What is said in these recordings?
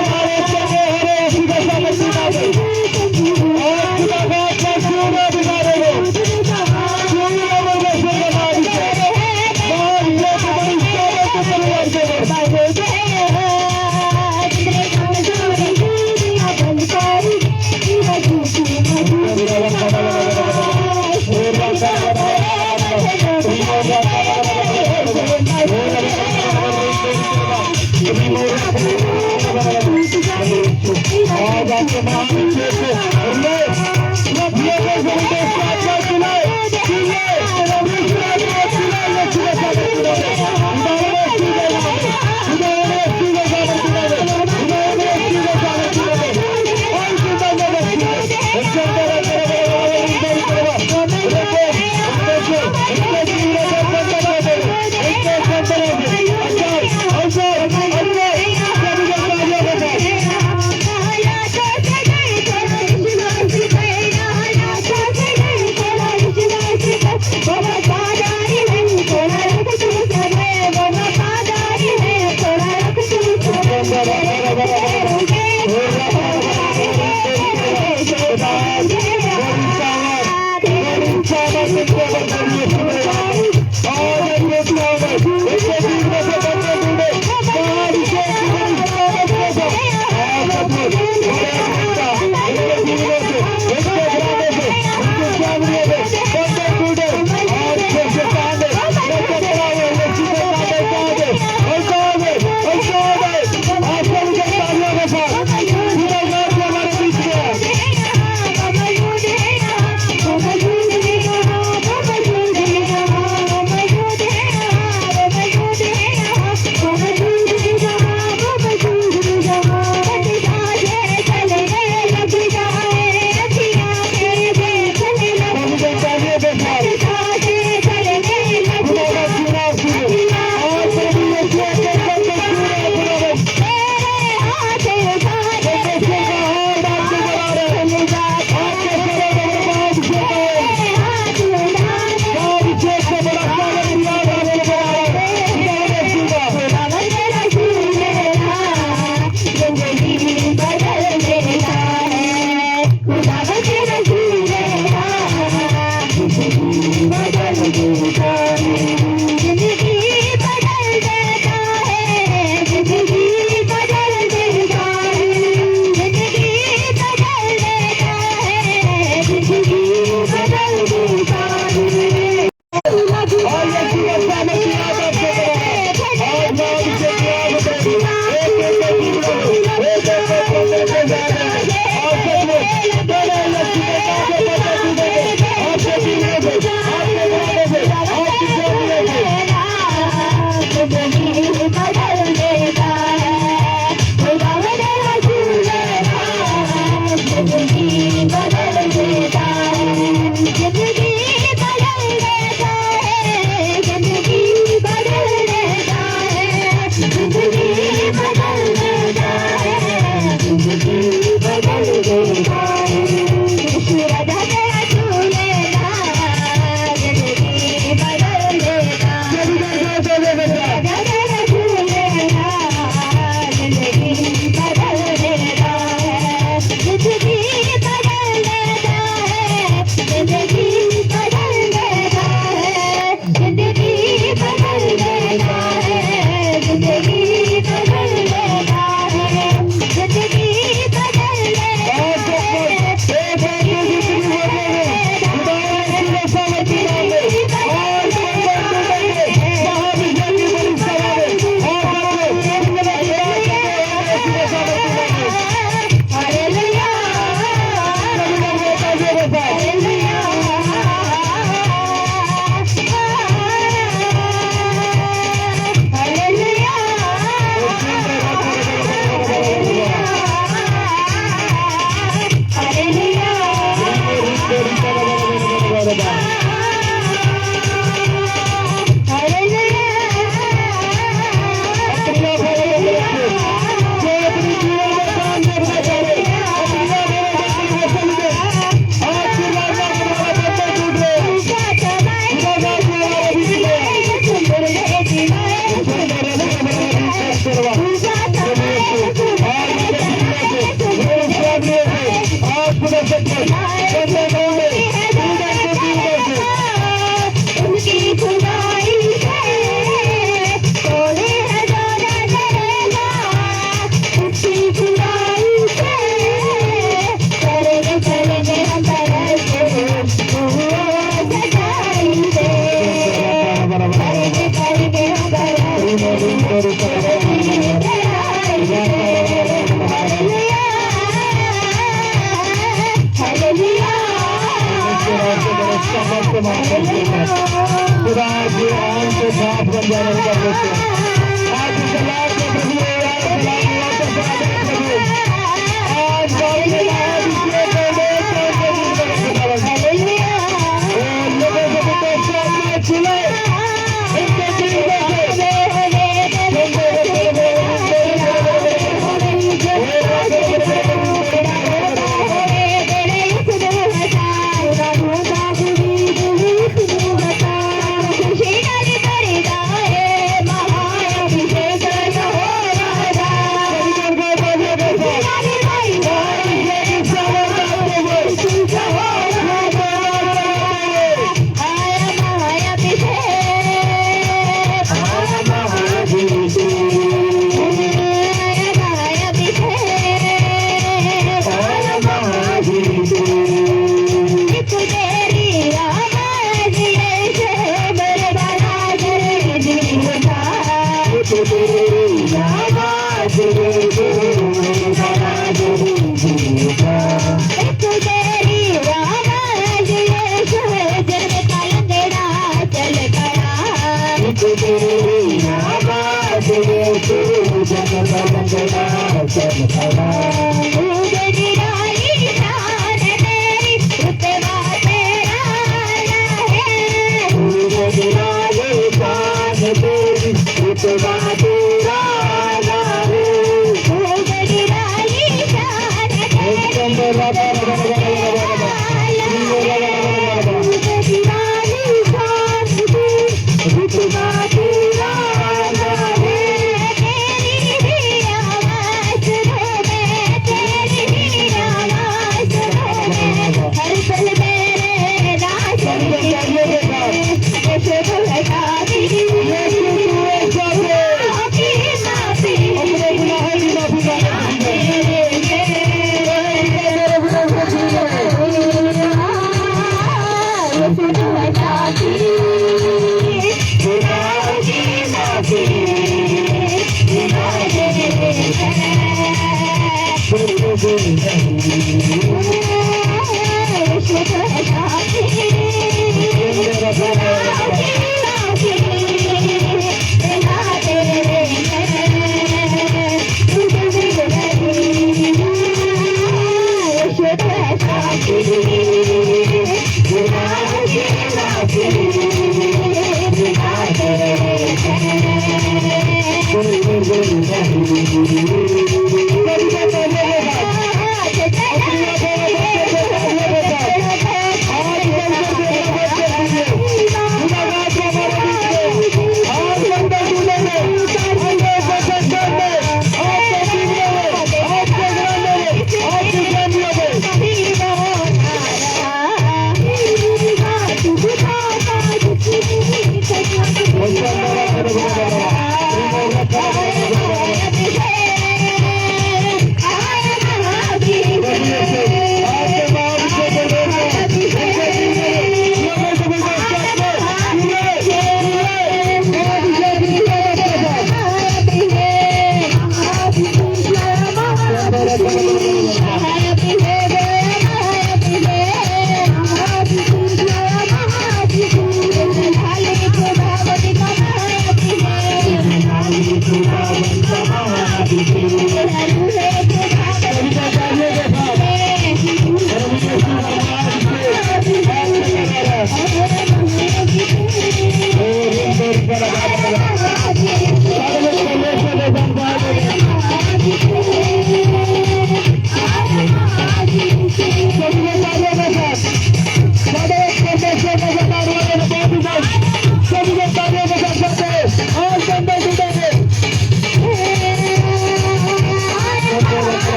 आज चले सबको माफ कर देना खुदा के आन को साफ बन जाने का लेते हैं आज सलाम के प्रभु यार सलाम यार तो आज बाबू ने आज इसलिए पहले लोगों को तो सामने चले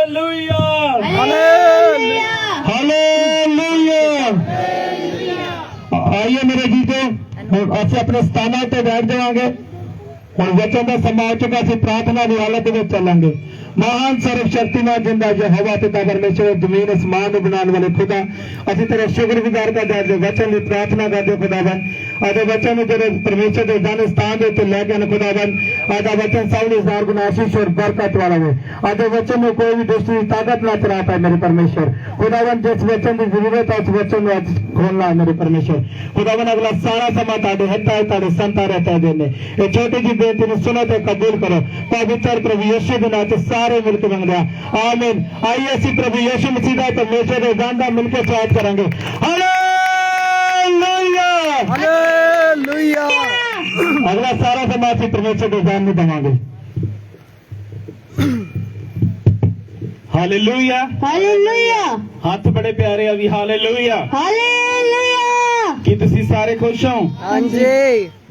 हालेलुया हालेलुया हालेलुया। आइए मेरे जीते हम ਅਸੀਂ ਆਪਣੇ ਸਥਾਨਾਂ ਤੇ ਬੈਠ ਜਾਵਾਂਗੇ। ਹੁਣ ਵਚਨ ਦਾ ਸਮਾਂ ਆ ਚੁੱਕਾ, ਅਸੀਂ ਪ੍ਰਾਰਥਨਾ ਦੀ ਹਾਲਤ ਵਿੱਚ ਚੱਲਾਂਗੇ। महान सर्वशक्तिमान जिंदा यहोवा पिता परमेश्वर जमीन आसमान को बनाने वाले खुदा, ਅਸੀਂ तेरे शुक्रगुजार करते हैं, वचन की प्रार्थना करते खुदावन। आधा वचन जो परमेश्वर के दान स्थान के उत्ते लेके आने खुदावन। आधा वचन सब निसार गुण आशीष और बरकत वाला हो। आधे वचन में कोई भी दुष्ट की ताकत ना चला पाए मेरे परमेश्वर खुदावन। जिस वचन की जरूरत है उस वचन में आज खोलना है मेरे परमेश्वर खुदावन। अगला सारा समा ताड़े हत्ता ताड़े संता रहता है देने ये छोटी जी बेटी ने सुनो तो कबूल करो पवित्र प्रभु यीशु के नाम से सारे मिलकर मंग रहा आमीन। आइए इसी प्रभु यीशु मसीह का परमेश्वर के जानदा मिलकर स्वागत करेंगे। Hallelujah hallelujah. अगला सारा समाज परमेश्वर के जान में दवांगे। हालेलुया हालेलुया हाथ बड़े प्यारे अभी हालेलुया। हालेलुया। ਕੀ ਤੁਸੀਂ ਸਾਰੇ ਖੁਸ਼ ਹੋ? ਹਾਂਜੀ।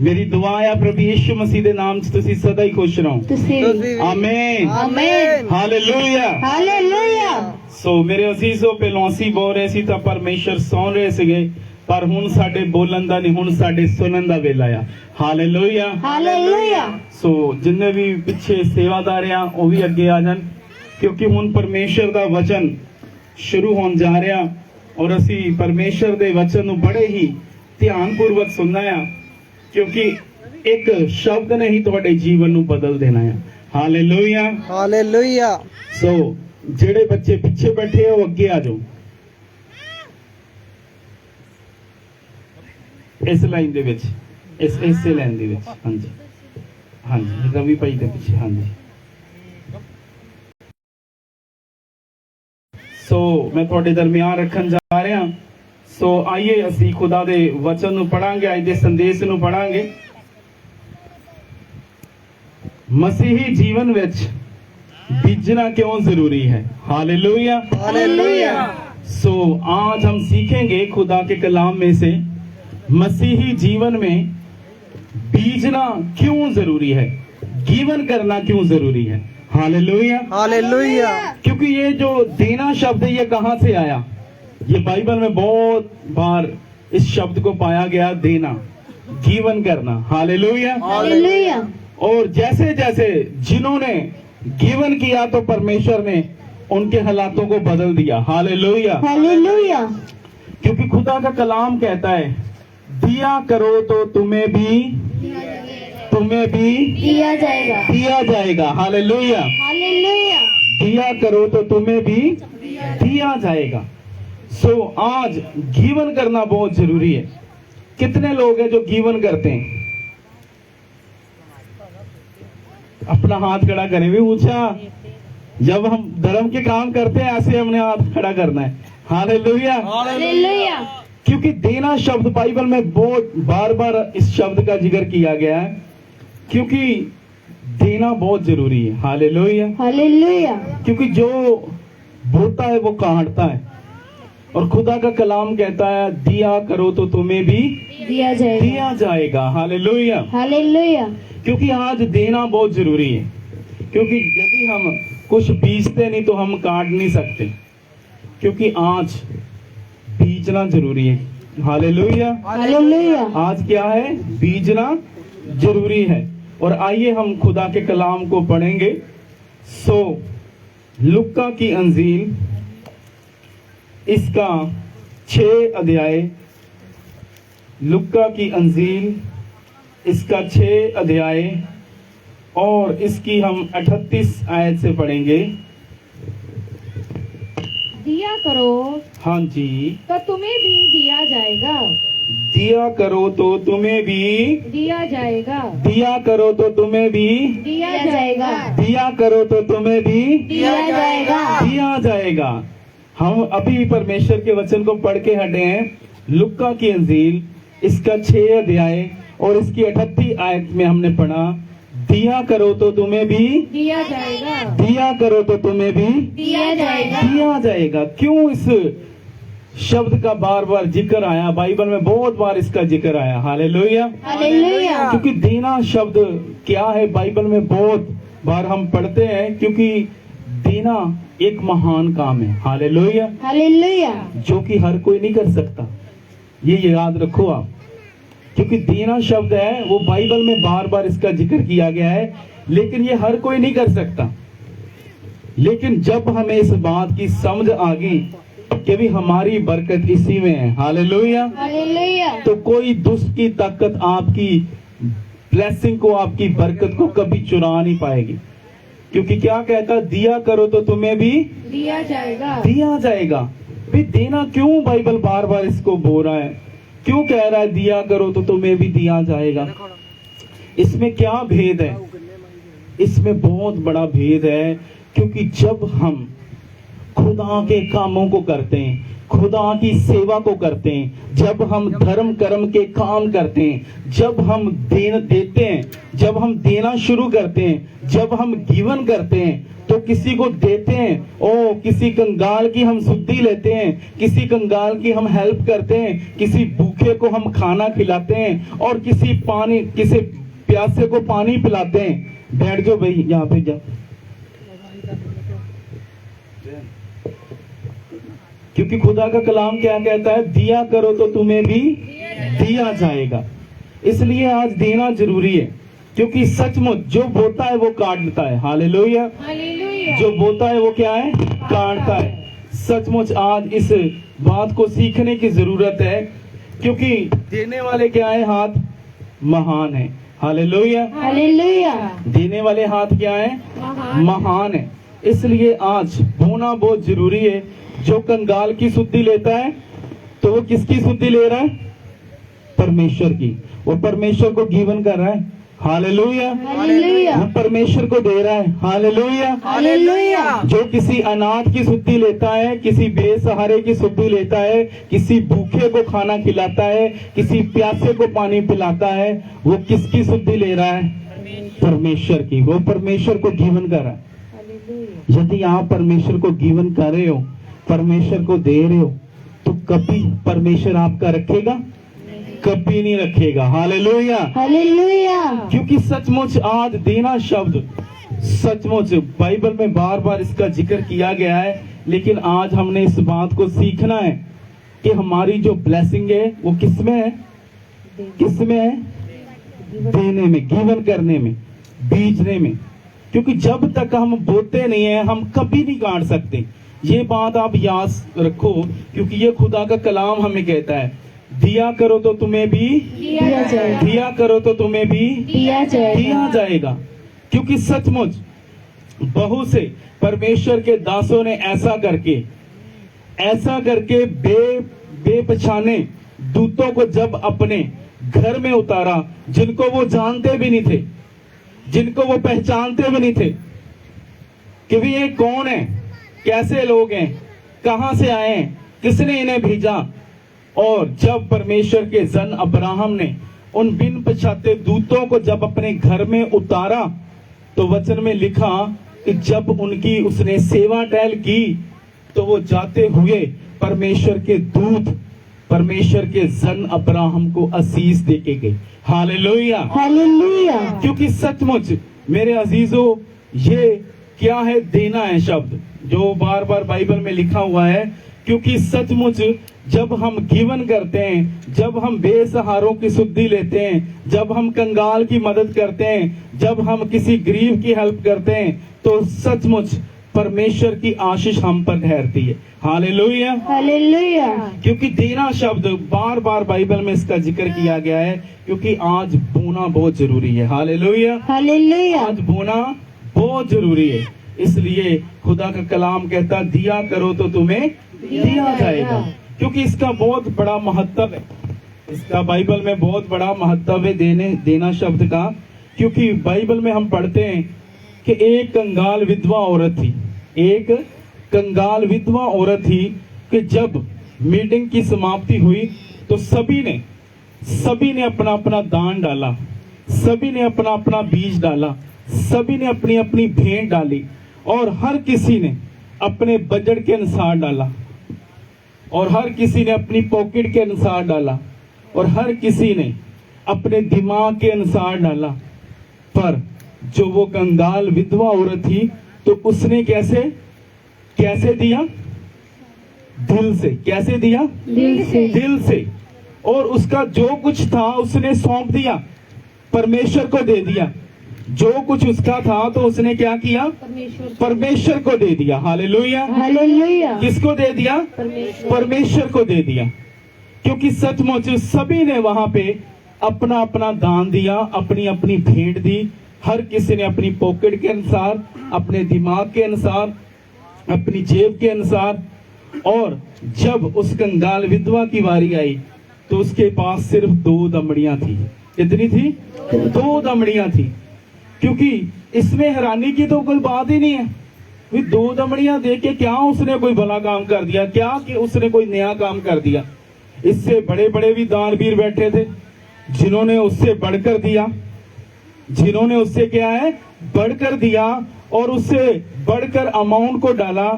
ਮੇਰੀ ਦੁਆ ਹੈ ਪ੍ਰਭੂ ਯੀਸ਼ੂ ਮਸੀਹ ਦੇ ਨਾਮ 'ਚ ਤੁਸੀਂ ਸਦਾ ਹੀ ਖੁਸ਼ ਰਹੋ। ਤੁਸੀਂ ਆਮੀਨ ਆਮੀਨ ਹਾਲੇਲੂਇਆ ਹਾਲੇਲੂਇਆ। ਸੋ ਮੇਰੇ ਅਜ਼ੀਜ਼ੋ ਪਹਿਲਾਂ ਅਸੀਂ ਬੋਲ ਰਹੇ ਸੀ ਤਾਂ ਪਰਮੇਸ਼ਰ ਸੁਣ ਰਹੇ ਸੀਗੇ ਪਰ ਹੁਣ ਸਾਡੇ ਬੋਲਣ ਦਾ ਨਹੀਂ ਹੁਣ ਸਾਡੇ ਸੁਣਨ ਦਾ ਵੇਲਾ ਆ। Hallelujah hallelujah. ਸੋ ਜਿੰਨੇ ਵੀ ਪਿੱਛੇ ਸੇਵਾਦਾਰ ਆ ਉਹ ਵੀ ਅੱਗੇ ਆ ਜਾਣ ਕਿਉਂਕਿ ਹੁਣ ਪਰਮੇਸ਼ਰ ਦਾ ਵਚਨ ਸ਼ੁਰੂ ਹੋਣ ਜਾ ਰਿਹਾ ਔਰ ਅਸੀਂ ਪਰਮੇਸ਼ਰ ਦੇ ਵਚਨ ਨੂੰ ਬੜੇ ਹੀ ਧਿਆਨਪੂਰਵਕ ਸੁਣਨਾ ਆ ਕਿਉਂਕਿ ਇੱਕ ਸ਼ਬਦ ਨੇ ਹੀ ਤੁਹਾਡੇ ਜੀਵਨ ਨੂੰ ਬਦਲ ਦੇਣਾ ਆ। Hallelujah hallelujah. ਸੋ ਜਿਹੜੇ ਬੱਚੇ ਪਿੱਛੇ ਬੈਠੇ ਆ ਉਹ ਅੱਗੇ ਆ ਜਾਓ ਇਸ ਲਾਈਨ ਦੇ ਵਿੱਚ ਇਸੇ ਲਾਈਨ ਦੇ ਵਿੱਚ। ਹਾਂਜੀ ਹਾਂਜੀ ਰਵੀ ਭਾਈ ਦੇ ਪਿੱਛੇ। ਹਾਂਜੀ ਸੋ ਮੈਂ ਤੁਹਾਡੇ ਦਰਮਿਆਨ ਰੱਖਣ ਜਾ ਰਿਹਾ। ਸੋ ਆइए ਅਸੀਂ ਖੁਦਾ ਦੇ ਵਚਨ ਨੂੰ ਪੜਾਂਗੇ ਅੱਜ ਦੇ ਸੰਦੇਸ਼ ਨੂੰ ਪੜਾਂਗੇ। ਮਸੀਹੀ ਜੀਵਨ ਵਿੱਚ बीजना क्यों जरूरी है। Hallelujah hallelujah. सो आज हम सीखेंगे खुदा के कलाम में से मसीही जीवन में बीजना क्यों जरूरी है, जीवन करना क्यों जरूरी है। Hallelujah hallelujah. क्योंकि ये जो देना शब्द है ये कहाँ से आया? ये बाइबल में बहुत बार इस शब्द को पाया गया, देना, जीवन करना। Hallelujah hallelujah. और जैसे जैसे जिन्होंने गिवन किया तो परमेश्वर ने उनके हालातों को बदल दिया। Hallelujah hallelujah. क्योंकि खुदा का कलाम कहता है दिया करो तो तुम्हें भी दिया जाएगा। दिया जाएगा। Hallelujah hallelujah. दिया करो तो तुम्हें भी दिया जाएगा। सो आज गिवन करना बहुत जरूरी है। कितने लोग हैं जो गिवन करते हैं? अपना हाथ खड़ा करें भी ऊंचा। जब हम धर्म के काम करते हैं ऐसे हमने हाथ खड़ा करना है। Hallelujah hallelujah. क्योंकि देना शब्द बाइबल में बहुत बार बार इस शब्द का जिक्र किया गया है क्योंकि देना बहुत जरूरी है। Hallelujah hallelujah. क्योंकि जो बोता है वो काटता है और खुदा का कलाम कहता है दिया करो तो तुम्हें भी दिया जाएगा। दिया जाएगा। Hallelujah hallelujah. क्योंकि आज देना बहुत जरूरी है क्योंकि यदि हम कुछ बीजते नहीं तो हम काट नहीं सकते क्योंकि आज बीजना जरूरी है। Hallelujah hallelujah. आज क्या है? बीजना जरूरी है। और आइए हम खुदा के कलाम को पढ़ेंगे। सो लुक्का की अंजील इसका 6 अध्याय, लुक्का की अंजील इसका 6 अध्याय और इसकी हम 38 आयत से पढ़ेंगे। दिया करो हाँ जी। तो तुम्हें भी दिया जाएगा। दिया करो तो तुम्हें भी दिया जाएगा। दिया करो तो तुम्हें भी दिया जाएगा। दिया करो तो तुम्हें भी दिया जाएगा। दिया जाएगा। हम अभी परमेश्वर के वचन को पढ़ के हटे हैं। लुक्का की अंजील इसका 6 अध्याय और इसकी 38 आयत में हमने पढ़ा दिया करो तो तुम्हें भी दिया जाएगा। दिया करो तो तुम्हें भी दिया जाएगा। दिया जाएगा। क्यों इस शब्द का बार बार जिक्र आया? बाइबल में बहुत बार इसका जिक्र आया। Hallelujah hallelujah. क्योंकि देना शब्द क्या है बाइबल में बहुत बार हम पढ़ते हैं क्योंकि देना एक महान काम है, हालेलुया, हालेलुया। जो कि हर कोई नहीं कर सकता। ये याद रखो आप, क्योंकि देना शब्द है वो बाइबल में बार बार इसका जिक्र किया गया है, लेकिन ये हर कोई नहीं कर सकता। लेकिन जब हमें इस बात की समझ आ गई कि भी हमारी बरकत इसी में है, हालेलुया, हालेलुया। तो कोई दुष्ट की ताकत आपकी ब्लेसिंग को, आपकी बरकत को कभी चुरा नहीं पाएगी। क्योंकि क्या कहता, दिया करो तो तुम्हें भी दिया जाएगा। दिया जाएगा। भी देना क्यों बाइबल बार बार इसको बोल रहा है, क्यों कह रहा है दिया करो तो तुम्हें भी दिया जाएगा? इसमें क्या भेद है? इसमें बहुत बड़ा भेद है, क्योंकि जब हम खुदा के कामों को करते हैं, खुदा की सेवा को करते हैं, जब हम धर्म कर्म के काम करते हैं, जब हम देते हैं, जब हम देना शुरू करते हैं, जब हम गिवन करते हैं, तो किसी को देते हैं, ओ किसी कंगाल की हम सुधि लेते हैं, किसी कंगाल की हम हेल्प करते हैं, किसी भूखे को हम खाना खिलाते हैं, और किसी प्यासे को पानी पिलाते हैं। बैठ जाओ भाई, यहाँ पे जाओ। क्योंकि खुदा का कलाम क्या कहता है, दिया करो तो तुम्हें भी दिया जाएगा। इसलिए आज देना जरूरी है, क्योंकि सचमुच जो बोता है वो काटता है, हालेलुया, हालेलुया। जो बोता है वो क्या है, काटता है। सचमुच आज इस बात को सीखने की जरूरत है, क्योंकि देने वाले क्या है, हाथ महान है, हालेलुया, हालेलुया। देने वाले हाथ क्या है, महान है। इसलिए आज बोना बहुत जरूरी है। जो कंगाल की सुधि लेता है तो वो किसकी सुधि ले रहा है, परमेश्वर की। वो परमेश्वर को गिवन कर रहा है, हालेलुया, हालेलुया। वो परमेश्वर को दे रहा है, हालेलुया, हालेलुया। जो किसी अनाथ की सुधि लेता है, किसी बेसहारे की सुधि लेता है, किसी भूखे को खाना खिलाता है, किसी प्यासे को पानी पिलाता है, वो किसकी सुधि ले रहा है, परमेश्वर की। वो परमेश्वर को गिवन कर रहा है। यदि आप परमेश्वर को गिवन कर रहे हो, परमेश्वर को दे रहे हो, तो कभी परमेश्वर आपका रखेगा, कभी नहीं रखेगा, हालेलुया, हालेलुया। क्योंकि सचमुच आज देना शब्द, सचमुच बाइबल में बार बार इसका जिक्र किया गया है। लेकिन आज हमने इस बात को सीखना है कि हमारी जो ब्लेसिंग है वो किसमें है, किसमें है, देने में, गिवन करने में, बीजने में। क्योंकि जब तक हम बोते नहीं है, हम कभी नहीं काट सकते। ये बात आप याद रखो, क्योंकि ये खुदा का कलाम हमें कहता है, दिया करो तो तुम्हें भी दिया जाएगा। दिया करो तो तुम्हें भी दिया जाएगा। दिया जाएगा। क्योंकि सचमुच बहुत से परमेश्वर के दासों ने ऐसा करके बेपछाने दूतों को जब अपने घर में उतारा, जिनको वो जानते भी नहीं थे, जिनको वो पहचानते भी नहीं थे कि भी ये कौन है, कैसे लोग हैं, कहां से आए हैं, किसने इन्हें भेजा। और जब परमेश्वर के जन अब्राहम ने उन बिन पछाते दूतों को जब अपने घर में उतारा, तो वचन में लिखा कि जब उनकी उसने सेवा टहल की, तो वो जाते हुए परमेश्वर के दूत, परमेश्वर के जन अब्राहम को आशीष देके गए, हालेलुया, हालेलुया। क्योंकि सचमुच मेरे अजीजों, ये क्या है, देना है शब्द जो बार बार बाइबल में लिखा हुआ है। क्योंकि सचमुच जब हम गिवन करते हैं, जब हम बेसहारों की सुधि लेते हैं, जब हम कंगाल की मदद करते हैं, जब हम किसी गरीब की हेल्प करते हैं, तो सचमुच परमेश्वर की आशीष हम पर ठहरती है, हालेलुया, हालेलुया। क्योंकि देना शब्द बार बार बाइबल में इसका जिक्र किया गया है। क्योंकि आज बोना बहुत जरूरी है, हालेलुया, हालेलुया। आज बोना बहुत जरूरी है। इसलिए खुदा का कलाम कहता, दिया करो तो तुम्हें दिया जाएगा। क्योंकि इसका बहुत बड़ा महत्व है, इसका बाइबल में बहुत बड़ा महत्व है देना शब्द का। क्योंकि बाइबल में हम पढ़ते हैं कि एक कंगाल विधवा औरत थी, एक कंगाल विधवा औरत थी, कि जब मीटिंग की समाप्ति हुई तो सभी ने अपना अपना दान डाला, सभी ने अपना अपना बीज डाला, सभी ने अपनी अपनी भेंट डाली, और हर किसी ने अपने बजट के अनुसार डाला, और हर किसी ने अपनी पॉकेट के अनुसार डाला, और हर किसी ने अपने दिमाग के अनुसार डाला। पर जो वो कंगाल विधवा औरत थी, तो उसने कैसे कैसे दिया? दिल से। कैसे दिया? दिल से। दिल से। और उसका जो कुछ था उसने सौंप दिया, परमेश्वर को दे दिया। जो कुछ उसका था तो उसने क्या किया? परमेश्वर को दे दिया। हालेलुया। हालेलुया। किसको दे दिया? परमेश्वर को दे दिया। क्योंकि सचमुच सभी ने वहां पे अपना अपना दान दिया, अपनी अपनी भेंट दी। हर किसी ने अपनी पॉकेट के अनुसार, अपने दिमाग के अनुसार, अपनी जेब के अनुसार। और जब उस कंगाल विधवा की बारी आई तो उसके पास सिर्फ 2 दमड़ियां थी। कितनी थी? 2 दमड़ियां थी। क्योंकि इसमें हैरानी की तो कोई बात ही नहीं है। 2 दमड़ियां देख के क्या उसने कोई भला काम कर दिया? क्या कि उसने कोई नया काम कर दिया? इससे बड़े बड़े भी दानवीर बैठे थे जिन्होंने उससे बढ़कर दिया, जिन्होंने उससे क्या है? बढ़कर दिया और उससे बढ़कर अमाउंट को डाला,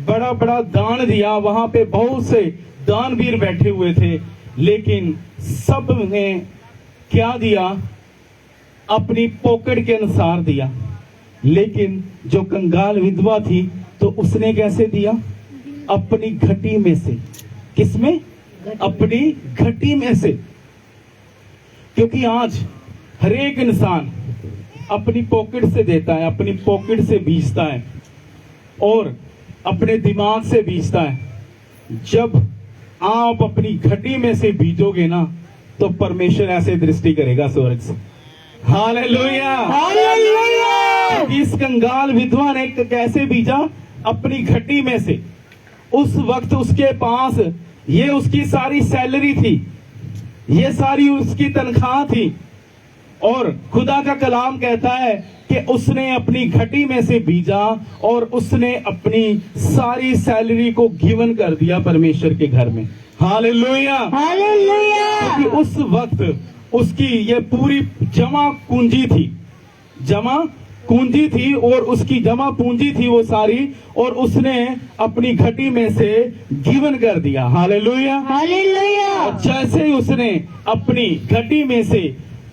बड़ा बड़ा दान दिया। वहां पे बहुत से दानवीर बैठे हुए थे, लेकिन सब ने क्या दिया? अपनी पॉकेट के अनुसार दिया। लेकिन जो कंगाल विधवा थी तो उसने कैसे दिया? अपनी घटी में से। किसमें? अपनी घटी में से। क्योंकि आज हर एक इंसान अपनी पॉकेट से देता है, अपनी पॉकेट से बीजता है और अपने दिमाग से बीजता है। जब आप अपनी घटी में से बीजोगे ना तो परमेश्वर ऐसे दृष्टि करेगा स्वर्ग से। हालेलुया। हालेलुया। इस कंगाल विधवा ने कैसे बीजा? अपनी घटी में से। उस वक्त उसके पास ये उसकी सारी सैलरी थी, ये सारी उसकी तनख्वाह थी। और खुदा का कलाम कहता है कि उसने अपनी घटी में से बीजा और उसने अपनी सारी सैलरी को गिवन कर दिया परमेश्वर के घर में। हालेलुया। हालेलुया। क्योंकि उस वक्त उसकी ये पूरी जमा पूंजी थी, जमा पूंजी थी और उसकी जमा पूंजी थी वो सारी, और उसने अपनी घटी में से गिवन कर दिया। हालेलुया। हालेलुया। और जैसे ही उसने अपनी घटी में से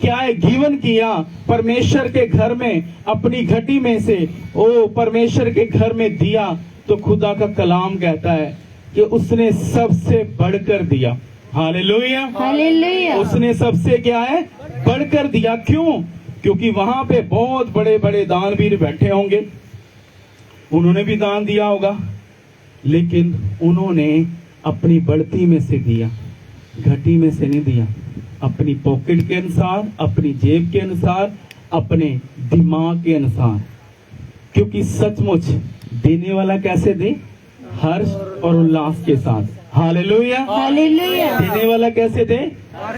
क्या है? गिवन किया परमेश्वर के घर में, अपनी घटी में से ओ परमेश्वर के घर में दिया, तो खुदा का कलाम कहता है कि उसने सबसे बढ़कर दिया। हालेलुया। हालेलुया। उसने सबसे क्या है? बढ़कर दिया। क्यों? क्योंकि वहां पे बहुत बड़े बड़े दानवीर बैठे होंगे, उन्होंने भी दान दिया होगा, लेकिन उन्होंने अपनी बढ़ती में से दिया, घटी में से नहीं दिया। अपनी पॉकेट के अनुसार, अपनी जेब के अनुसार, अपने दिमाग के अनुसार। क्योंकि सचमुच देने वाला कैसे दे? हर्ष और उल्लास के साथ। हालेलुया। हालेलुया। देने वाला कैसे दे?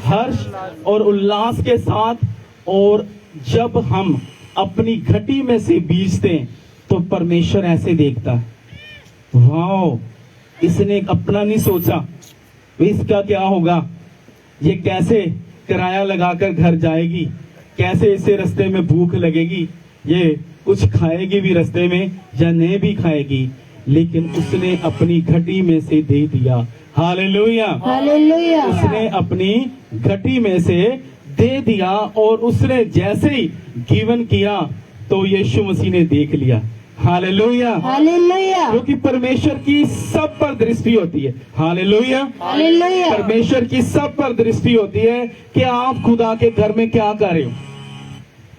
हर्ष और उल्लास के साथ। और जब हम अपनी घटी में से बीजते हैं तो परमेश्वर ऐसे देखता है, वाओ, इसने अपना नहीं सोचा, इसका क्या होगा? ये कैसे किराया लगाकर घर जाएगी, कैसे इसे रास्ते में भूख लगेगी, ये कुछ खाएगी भी रास्ते में या नहीं भी खाएगी, लेकिन उसने अपनी घटी में से दे दिया। हालेलुया। हालेलुया। उसने अपनी घटी में से दे दिया और उसने जैसे ही गिवन किया तो यीशु मसीह ने देख लिया। हालेलुया। हालेलुया। क्योंकि परमेश्वर की सब पर दृष्टि होती है। हालेलुया। हालेलुया। परमेश्वर की सब पर दृष्टि होती है कि आप खुदा के घर में क्या कर रहे हो,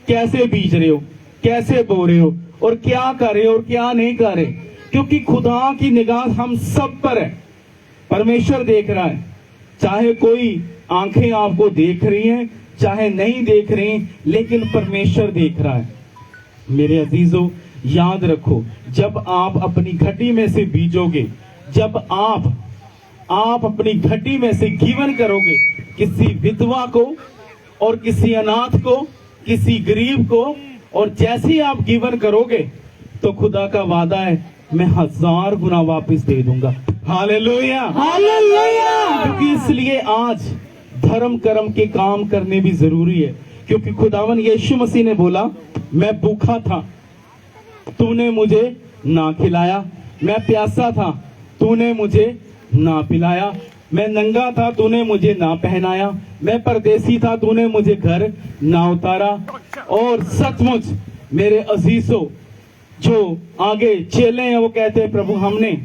कैसे बीज रहे हो, कैसे बो रहे हो, और क्या कर रहे हो और क्या नहीं कर रहे। क्योंकि खुदा की निगाह हम सब पर है। परमेश्वर देख रहा है, चाहे कोई आंखें आपको देख रही हैं, चाहे नहीं देख रही, लेकिन परमेश्वर देख रहा है। मेरे अजीजों, याद रखो, जब आप अपनी घटी में से बीजोगे, जब आप अपनी घटी में से गिवन करोगे किसी विधवा को और किसी अनाथ को, किसी गरीब को, और जैसे ही आप गिवन करोगे तो खुदा का वादा है, मैं 1000 गुना वापस दे दूंगा। हालेलुया। हालेलुया। क्योंकि इसलिए आज धर्म कर्म के काम करने भी जरूरी है। क्योंकि खुदावन यीशु मसीह ने बोला, मैं भूखा था, तूने मुझे ना खिलाया, मैं प्यासा था, तूने मुझे ना पिलाया, मैं नंगा था, तूने मुझे ना पहनाया, मैं परदेसी था, तूने मुझे घर ना उतारा। और सचमुच मेरे अजीजों, जो आगे चेले हैं वो कहते हैं प्रभु हमने,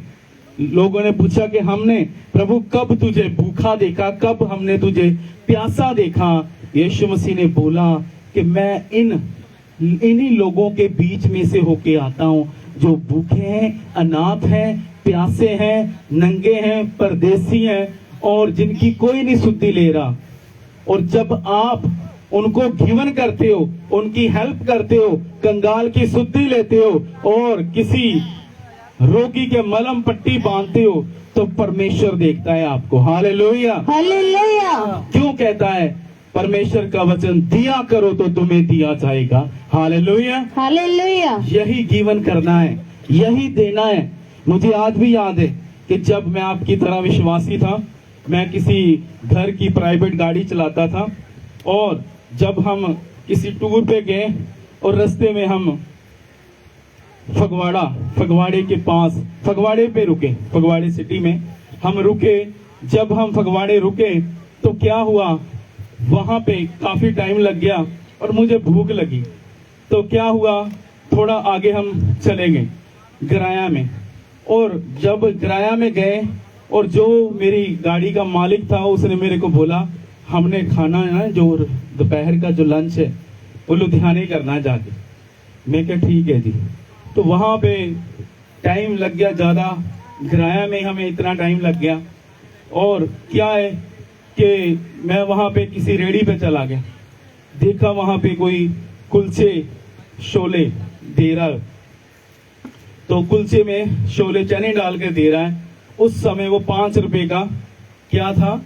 लोगों ने पूछा कि हमने प्रभु कब तुझे भूखा देखा, कब हमने तुझे प्यासा देखा। यीशु मसीह ने बोला कि मैं इन्हीं लोगों के बीच में से होके आता हूं जो भूखे हैं, अनाथ हैं, प्यासे हैं, नंगे हैं, परदेसी हैं और जिनकी कोई नहीं सुधि ले रहा। और जब आप उनको गिवन करते हो, उनकी हेल्प करते हो, कंगाल की सुधि लेते हो और किसी रोगी के मलहम पट्टी बांधते हो, तो परमेश्वर देखता है आपको। हालेलुया। हालेलुया। क्यों कहता है परमेश्वर का वचन, दिया करो तो तुम्हें दिया जाएगा। हालेलुया। हालेलुया। यही गिवन करना है, यही देना है। मुझे आज भी याद है कि जब मैं आपकी तरह विश्वासी था, मैं किसी घर की प्राइवेट गाड़ी चलाता था और जब हम किसी टूर पे गए और रास्ते में हम फगवाड़े के पास, फगवाड़े पे रुके, फगवाड़े सिटी में हम रुके। जब हम फगवाड़े रुके तो क्या हुआ, वहां पे काफी टाइम लग गया और मुझे भूख लगी। तो क्या हुआ, थोड़ा आगे हम चले गए गराया में, और जब गराया में गए और जो मेरी गाड़ी का मालिक था उसने मेरे को बोला हमने खाना है ना, जो दोपहर का जो लंच है वो लुधियाने करना है जाके। मैं क्या ठीक है जी। तो वहां पे टाइम लग गया ज्यादा, गराया में हमें इतना टाइम लग गया। और क्या है कि मैं वहां पे किसी रेड़ी पे चला गया, देखा वहां पे कोई कुलचे शोले दे रहा है। तो कुलचे में शोले चने डाल के दे रहा है। उस समय वो 5 रुपए का क्या था,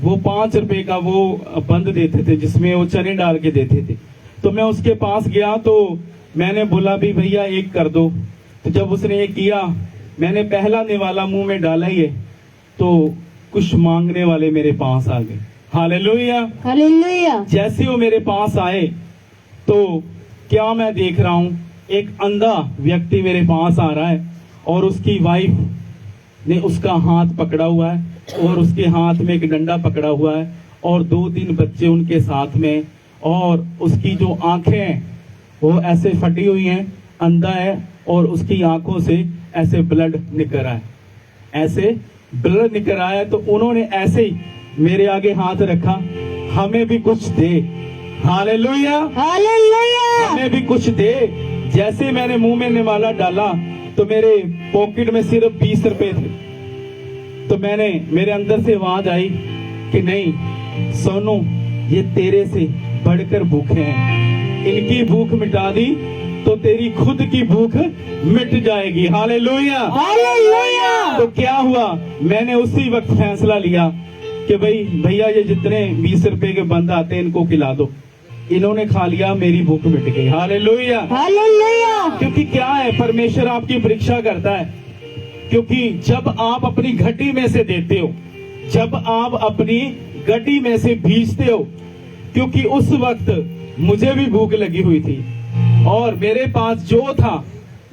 वो 5 रुपए का वो बंद देते थे जिसमें वो चने डाल के देते थे। तो मैं उसके पास गया तो मैंने बोला भी भैया एक कर दो। तो जब उसने ये किया, मैंने पहला निवाला मुंह में डाला ही है तो कुछ मांगने वाले मेरे पास आ गए। हालेलुया। हालेलुया। जैसे वो मेरे पास आए तो क्या मैं देख रहा हूं, एक अंधा व्यक्ति मेरे पास आ रहा है और उसकी वाइफ ने उसका हाथ पकड़ा हुआ है और उसके हाथ में एक डंडा पकड़ा हुआ है और 2-3 बच्चे उनके साथ में, और उसकी जो आंखें हैं वो ऐसे फटी हुई हैं, अंधा है और उसकी आंखों से ऐसे ब्लड निकल रहा है, ऐसे ब्लड निकल रहा है। तो उन्होंने ऐसे ही मेरे आगे हाथ रखा, हमें भी कुछ दे। हालेलुया। हालेलुया। हमें भी कुछ दे। जैसे मैंने मुंह में निवाला डाला तो मेरे पॉकेट में सिर्फ 20 रुपए थे। तो मेरे अंदर से आवाज आई कि नहीं सोनू, ये तेरे से बढ़कर भूखे हैं, इनकी भूख मिटा दी तो तेरी खुद की भूख मिट जाएगी। हालेलुया। हालेलुया। तो क्या हुआ, मैंने उसी वक्त फैसला लिया कि भाई भैया ये जितने 20 रुपए के बंद आते हैं इनको खिला दो। इन्होंने खा लिया, मेरी भूख मिट गई। हालेलुया। हालेलुया। क्योंकि क्या है, परमेश्वर आपकी परीक्षा करता है। क्योंकि जब आप अपनी घटी में से देते हो, जब आप अपनी घटी में से बीजते हो, क्योंकि उस वक्त मुझे भी भूख लगी हुई थी और मेरे पास जो था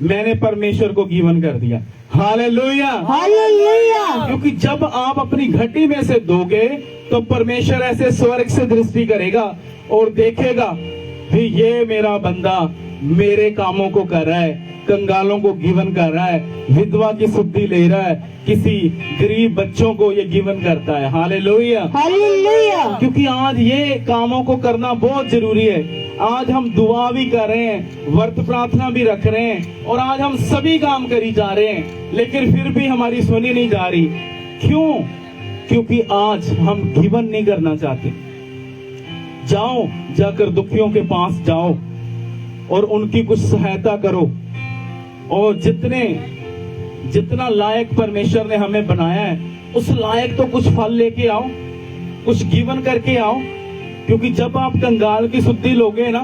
मैंने परमेश्वर को गिवन कर दिया। हालेलुया। हालेलुया। क्योंकि जब आप अपनी घटी में से दोगे तो परमेश्वर ऐसे स्वर्ग से दृष्टि करेगा और देखेगा भी ये मेरा बंदा मेरे कामों को कर रहा है, कंगालों को गिवन कर रहा है, विधवा की सुधि ले रहा है, किसी गरीब बच्चों को ये गिवन करता है। हालेलुया। हालेलुया। क्योंकि आज ये कामों को करना बहुत जरूरी है। आज हम दुआ भी कर रहे हैं, व्रत प्रार्थना भी रख रहे हैं और आज हम सभी काम करी जा रहे हैं, लेकिन फिर भी हमारी सुनी नहीं जा रही। क्यों? क्योंकि आज हम गिवन नहीं करना चाहते। जाओ, जाकर दुखियों के पास जाओ और उनकी कुछ सहायता करो, और जितना लायक परमेश्वर ने हमें बनाया है उस लायक तो कुछ फल लेके आओ, कुछ गिवन करके आओ। क्योंकि जब आप कंगाल की सुधि लोगे ना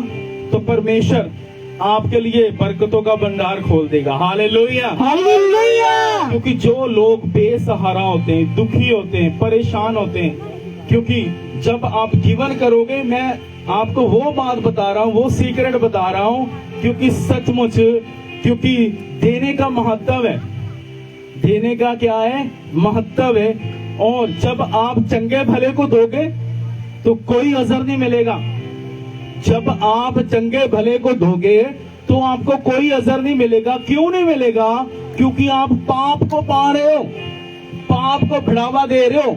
तो परमेश्वर आपके लिए बरकतों का भंडार खोल देगा। हालेलुया। हालेलुया। क्योंकि जो लोग बेसहारा होते हैं, दुखी होते हैं, परेशान होते हैं, क्योंकि जब आप गिवन करोगे, मैं आपको वो बात बता रहा हूँ, वो सीक्रेट बता रहा हूँ, क्योंकि सचमुच, क्योंकि देने का महत्व है, देने का क्या है, महत्व है। और जब आप चंगे भले को दोगे तो कोई असर नहीं मिलेगा। जब आप चंगे भले को दोगे तो आपको कोई असर नहीं मिलेगा। क्यों नहीं मिलेगा? क्योंकि आप पाप को पा रहे हो, पाप को बढ़ावा दे रहे हो,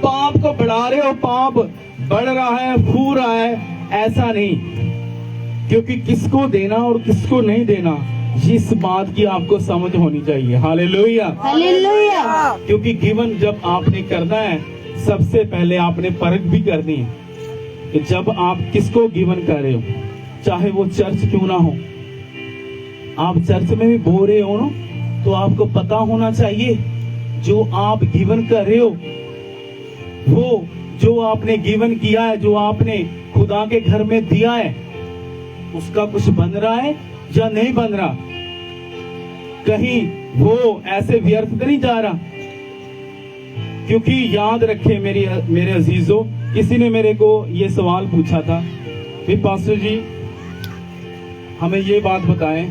पाप को बढ़ा रहे हो, पाप बढ़ रहा है, फूल रहा है। ऐसा नहीं, क्योंकि किसको देना और किसको नहीं देना, इस बात की आपको समझ होनी चाहिए। हालेलुया। हालेलुया। क्योंकि गिवन जब आपने करना है, सबसे पहले आपने परख भी करनी है कि जब आप किसको गिवन कर रहे हो, चाहे वो चर्च क्यों ना हो, आप चर्च में भी बो रहे हो ना, तो आपको पता होना चाहिए जो आप गिवन कर रहे हो, वो जो आपने गिवन किया है, जो आपने खुदा के घर में दिया है, उसका कुछ बन रहा है या नहीं बन रहा, कहीं वो ऐसे व्यर्थ तो नहीं जा रहा। क्योंकि याद रखे मेरे अजीजों, किसी ने मेरे को ये सवाल पूछा था कि पास्टर जी हमें ये बात बताएं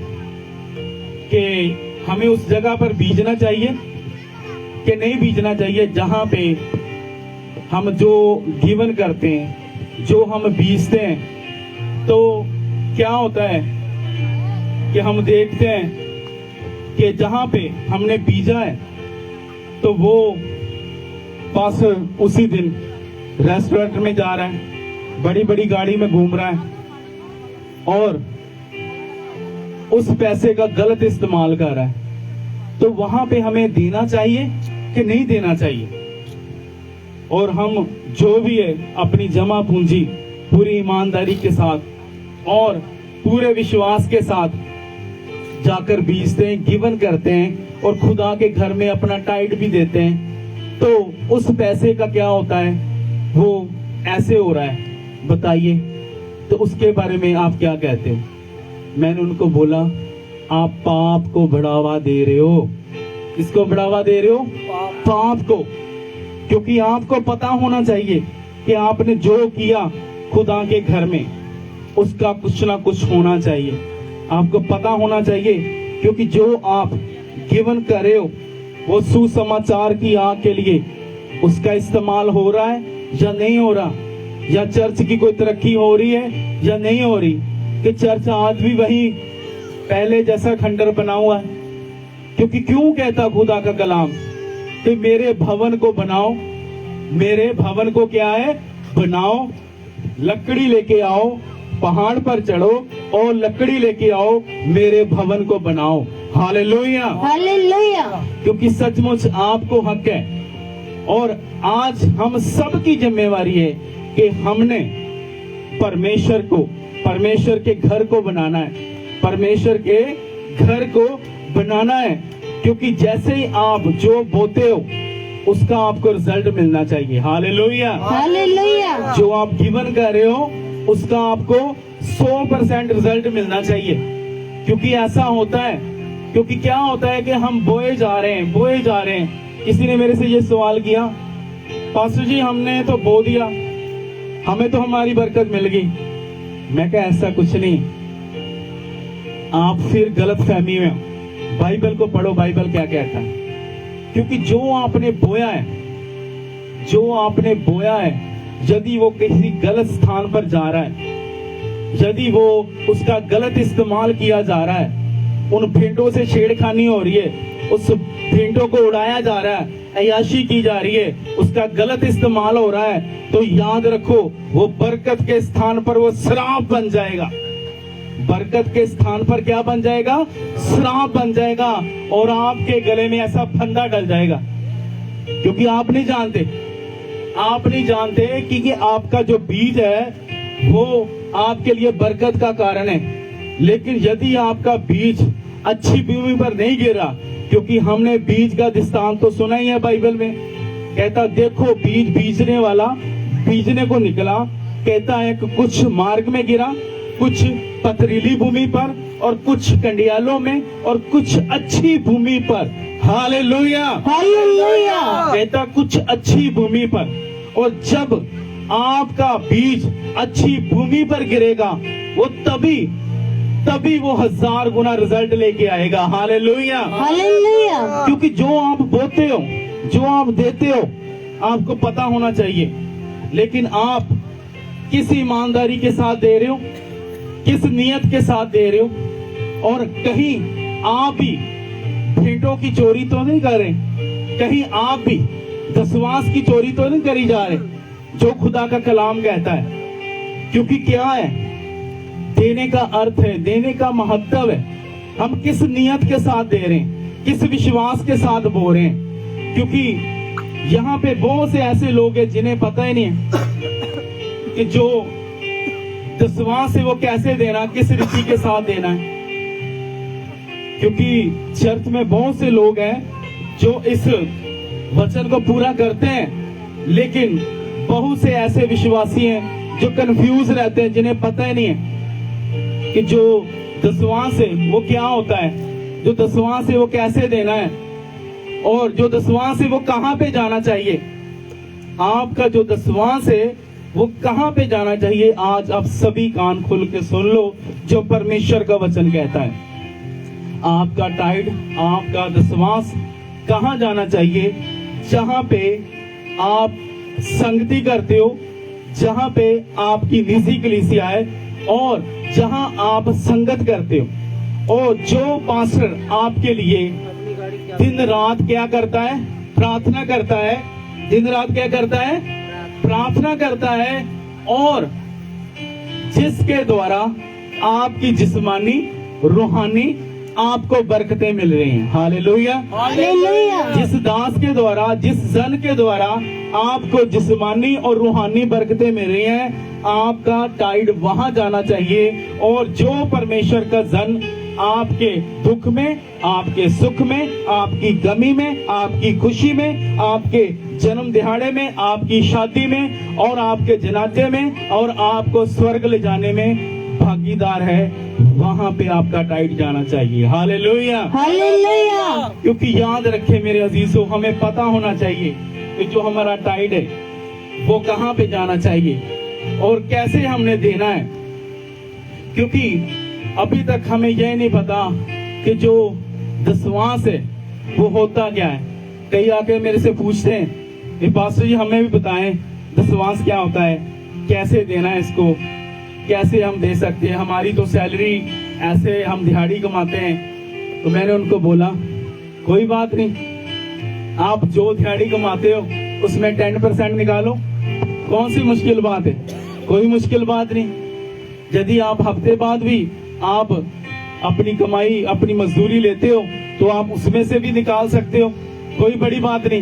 कि हमें उस जगह पर बीजना चाहिए कि नहीं बीजना चाहिए जहां पे हम जो गिवन करते हैं, जो हम बीजते हैं। तो क्या होता है कि हम देखते हैं कि जहां पे हमने बीजा है तो वो बस उसी दिन रेस्टोरेंट में जा रहा है, बड़ी बड़ी गाड़ी में घूम रहा है और उस पैसे का गलत इस्तेमाल कर रहा है। तो वहां पे हमें देना चाहिए कि नहीं देना चाहिए? और हम जो भी है अपनी जमा पूंजी पूरी ईमानदारी के साथ और पूरे विश्वास के साथ जाकर बीजते हैं, गिवन करते हैं और खुदा के घर में अपना टाइट भी देते हैं, तो उस पैसे का क्या होता है? वो ऐसे हो रहा है। बताइए, तो उसके बारे में आप क्या कहते हो? मैंने उनको बोला, आप पाप को बढ़ावा दे रहे हो। किसको बढ़ावा दे रहे हो? पाप को। क्योंकि आपको पता होना चाहिए कि आपने जो किया खुदा के घर में, उसका कुछ ना कुछ होना चाहिए। आपको पता होना चाहिए, क्योंकि जो आप गिवन कर रहे हो वो सुसमाचार की आग के लिए उसका इस्तेमाल हो रहा है या नहीं हो रहा, या चर्च की कोई तरक्की हो रही है या नहीं हो रही, कि चर्च आज भी वही पहले जैसा खंडर बना हुआ है। क्योंकि क्यों कहता खुदा का कलाम कि मेरे भवन को बनाओ, मेरे भवन को क्या है? बनाओ, लकड़ी लेके आओ, पहाड़ पर चढ़ो और लकड़ी लेके आओ, मेरे भवन को बनाओ। हालेलुया। हालेलुया। क्योंकि सचमुच आपको हक है और आज हम सब की जिम्मेवारी है कि हमने परमेश्वर के घर को बनाना है, परमेश्वर के घर को बनाना है। क्योंकि जैसे ही आप जो बोते हो उसका आपको रिजल्ट मिलना चाहिए। हालेलुया। हालेलुया। जो आप गिवन कर रहे हो उसका आपको 100% रिजल्ट मिलना चाहिए। क्योंकि ऐसा होता है, क्योंकि क्या होता है कि हम बोए जा रहे हैं। किसी ने मेरे से ये सवाल किया, पास्टर जी हमने तो बो दिया, हमें तो हमारी बरकत मिल गई। मैं कहा ऐसा कुछ नहीं, आप फिर गलत फहमी में हो। बाइबल को पढ़ो, बाइबल क्या कहता है। क्योंकि जो आपने बोया है, यदि वो किसी गलत स्थान पर जा रहा है, यदि वो उसका गलत इस्तेमाल किया जा रहा है, उन भेंटों से छेड़खानी हो रही है, उस भेंटों को उड़ाया जा रहा है, अय्याशी की जा रही है, उसका गलत इस्तेमाल हो रहा है, तो याद रखो वो बरकत के स्थान पर वो श्राप बन जाएगा। बरकत के स्थान पर क्या बन जाएगा? श्राप बन जाएगा और आपके गले में ऐसा फंदा डल जाएगा। क्योंकि आप नहीं जानते कि ये आपका जो बीज है वो आपके लिए बरकत का कारण है। लेकिन यदि आपका बीज अच्छी भूमि पर नहीं गिरा, क्योंकि हमने बीज का दृष्टांत तो सुना ही है बाइबल में, कहता देखो बीज बीजने वाला बीजने को निकला, कहता है कि कुछ मार्ग में गिरा, कुछ पथरीली भूमि पर और कुछ कंडियालों में और कुछ अच्छी भूमि पर। हालेलुया। हालेलुया। कहता कुछ अच्छी भूमि पर। और जब आपका बीज अच्छी भूमि पर गिरेगा वो तभी वो 1000 गुना रिजल्ट लेके आएगा। हालेलुया। हालेलुया। क्योंकि जो आप बोते हो, जो आप देते हो, आपको पता होना चाहिए। लेकिन आप किस ईमानदारी के साथ दे रहे हो, किस नियत के साथ दे रहे हो, और कहीं आप भी भेंटों की चोरी तो नहीं कर रहे, कहीं आप भी दसवांस की चोरी तो नहीं करी जा रहे, जो खुदा का कलाम कहता है। क्योंकि क्या है, देने का अर्थ है, देने का महत्व है। हम किस नियत के साथ दे रहे हैं, किस विश्वास के साथ बो रहे हैं। क्योंकि यहाँ पे बहुत से ऐसे लोग हैं जिन्हें पता ही नहीं है कि जो दसवां से वो कैसे देना, किस रीति के साथ देना है। क्योंकि चर्च में बहुत से लोग हैं जो इस वचन को पूरा करते हैं, लेकिन बहुत से ऐसे विश्वासी हैं जो कंफ्यूज रहते हैं, जिन्हें पता ही नहीं है कि जो दसवां से वो क्या होता है, जो दसवां से वो कैसे देना है, और जो दसवां से वो कहां पे जाना चाहिए। आपका जो दसवां से वो कहां पे जाना चाहिए, आज आप सभी कान खुल के सुन लो जो परमेश्वर का वचन कहता है। आपका टाइड, आपका दसवांस कहां जाना चाहिए, जहां पे आप संगति करते हो, जहां पे आपकी निजी कलीसिया है, और जहां आप संगत करते हो। और जो पास्टर आपके लिए दिन रात क्या करता है, प्रार्थना करता है, दिन रात क्या करता है, प्रार्थना करता है, और जिसके द्वारा आपकी जिस्मानी रूहानी आपको बरकतें मिल रही हैं। Hallelujah, hallelujah. जिस दास के द्वारा, जिस जन के द्वारा आपको जिस्मानी और रूहानी बरकतें मिल रही हैं, आपका टाइड वहां जाना चाहिए। और जो परमेश्वर का जन आपके दुख में, आपके सुख में, आपकी गमी में, आपकी खुशी में, आपके जन्म दिहाड़े में, आपकी शादी में, और आपके जनाजे में, और आपको स्वर्ग ले जाने में भागीदार है, वहां पे आपका टाइड जाना चाहिए। Hallelujah, hallelujah. क्योंकि याद रखे मेरे अजीजों, हमें पता होना चाहिए कि जो हमारा टाइड है वो कहां पे जाना चाहिए और कैसे हमने देना है। क्योंकि अभी तक हमें यह नहीं पता कि जो दसवांस है वो होता क्या है। कई आके मेरे से पूछते हैं कि पास्टर जी हमें भी बताएं दसवांस क्या होता है, कैसे देना है इसको, कैसे हम दे सकते हैं, हमारी तो सैलरी ऐसे, हम दिहाड़ी कमाते हैं। तो मैंने उनको बोला कोई बात नहीं, आप जो दिहाड़ी कमाते हो उसमें 10% निकालो, कौन सी मुश्किल बात है, कोई मुश्किल बात नहीं। यदि आप हफ्ते बाद भी आप अपनी कमाई, अपनी मजदूरी लेते हो तो आप उसमें से भी निकाल सकते हो, कोई बड़ी बात नहीं।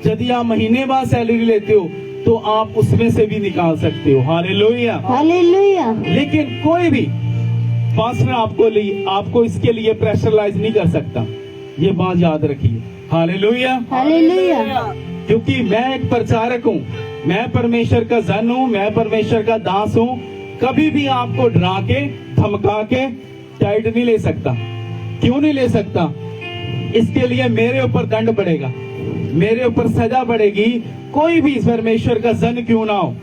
यदि आप महीने बाद सैलरी लेते हो तो आप उसमें से भी निकाल सकते हो। Hallelujah, hallelujah. लेकिन कोई भी पास्टर आपको इसके लिए प्रेशराइज नहीं कर सकता, ये बात याद रखिए। Hallelujah, hallelujah. क्योंकि मैं एक प्रचारक हूँ, मैं परमेश्वर का जन हूँ, मैं परमेश्वर का दास हूँ। कभी भी आपको डरा के, धमका के टाइट नहीं ले सकता। क्यों नहीं ले सकता? इसके लिए मेरे ऊपर दंड पड़ेगा, मेरे ऊपर सजा पड़ेगी। कोई भी परमेश्वर का जन क्यों ना हो,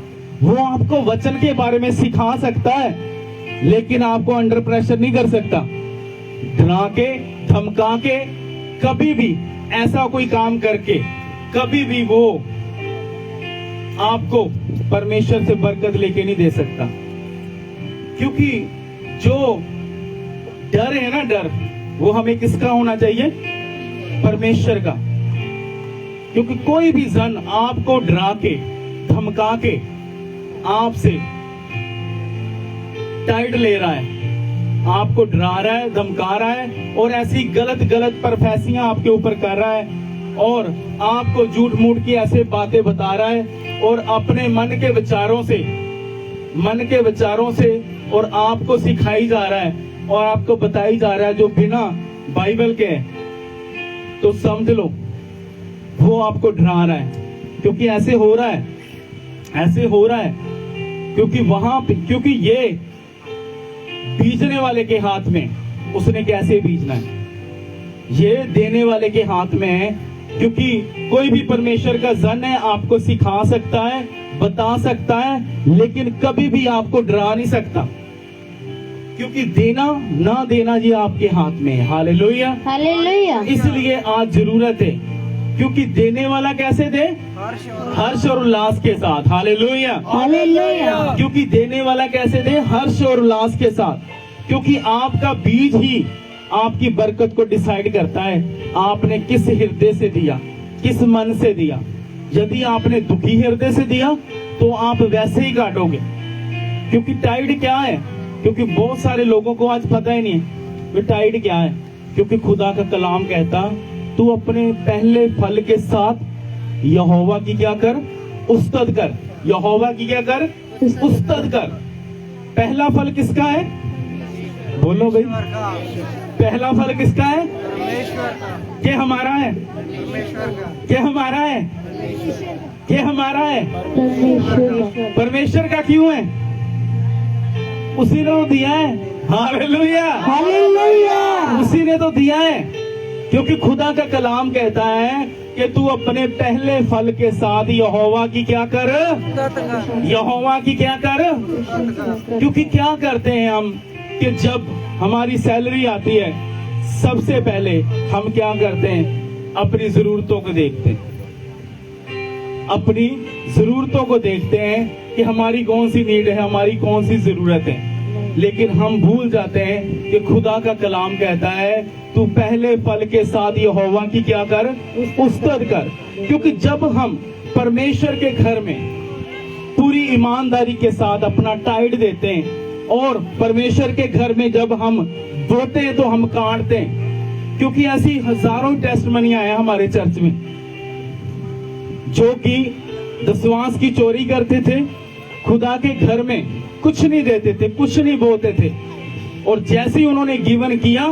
वो आपको वचन के बारे में सिखा सकता है, लेकिन आपको अंडर प्रेशर नहीं कर सकता। डरा के, धमका के, कभी भी ऐसा कोई काम करके कभी भी वो आपको परमेश्वर से बरकत लेके नहीं दे सकता। क्योंकि जो डर है ना, डर वो हमें किसका होना चाहिए? परमेश्वर का। क्योंकि कोई भी जन आपको डरा के, धमका के आपसे टाइट ले रहा है, आपको डरा रहा है, धमका रहा है, और ऐसी गलत गलत प्रोफेसियां आपके ऊपर कर रहा है, और आपको झूठ मूठ की ऐसे बातें बता रहा है, और अपने मन के विचारों से और आपको सिखाई जा रहा है और आपको बताई जा रहा है जो बिना बाइबल के है, तो समझ लो वो आपको डरा रहा है। क्योंकि ऐसे हो रहा है, क्योंकि वहां पे, क्योंकि ये बीजने वाले के हाथ में, उसने कैसे बीजना है, ये देने वाले के हाथ में है। क्योंकि कोई भी परमेश्वर का जन है, आपको सिखा सकता है, बता सकता है, लेकिन कभी भी आपको डरा नहीं सकता। क्योंकि देना ना देना ये आपके हाथ में है। Hallelujah, hallelujah. इसलिए आज जरूरत है, क्योंकि देने वाला कैसे दे? हर्ष और उल्लास के साथ। Hallelujah, hallelujah. क्योंकि देने वाला कैसे दे? हर्ष और उल्लास के साथ। क्योंकि आपका बीज ही आपकी बरकत को डिसाइड करता है। आपने किस हृदय से दिया, किस मन से दिया। यदि आपने दुखी हृदय से दिया तो आप वैसे ही काटोगे। क्योंकि टाइड क्या है, क्योंकि बहुत सारे लोगों को आज पता ही नहीं है कि टाइड क्या है। क्योंकि खुदा का कलाम कहता, तू अपने पहले फल के साथ यहोवा की क्या कर, उस्तद कर। यहोवा की क्या कर, उस्तद कर। पहला फल किसका है, बोलो भाई, पहला फल किसका है? क्या हमारा है? क्या हमारा है? क्या हमारा है? परमेश्वर का क्यों है? उसी ने तो दिया है। Hallelujah, hallelujah. उसी ने तो दिया है। क्योंकि खुदा का कलाम कहता है कि तू अपने पहले फल के साथ यहोवा की क्या कर, यहोवा की क्या कर। क्योंकि क्या करते हैं हम कि जब हमारी सैलरी आती है, सबसे पहले हम क्या करते हैं, अपनी जरूरतों को देखते हैं। अपनी जरूरतों को देखते हैं कि हमारी कौन सी नीड है, हमारी कौन सी जरूरत है। लेकिन हम भूल जाते हैं कि खुदा का कलाम कहता है, तू पहले फल के साथ यहोवा की क्या कर, उस्तद कर। क्योंकि जब हम परमेश्वर के घर में पूरी ईमानदारी के साथ अपना टाइड देते हैं, और परमेश्वर के घर में जब हम बोते हैं तो हम काटते हैं। क्योंकि ऐसी हजारों टेस्टमनी आए हमारे चर्च में जो कि दशवांश की चोरी करते थे, खुदा के घर में कुछ नहीं देते थे, कुछ नहीं बोते थे, और जैसे ही उन्होंने गिवन किया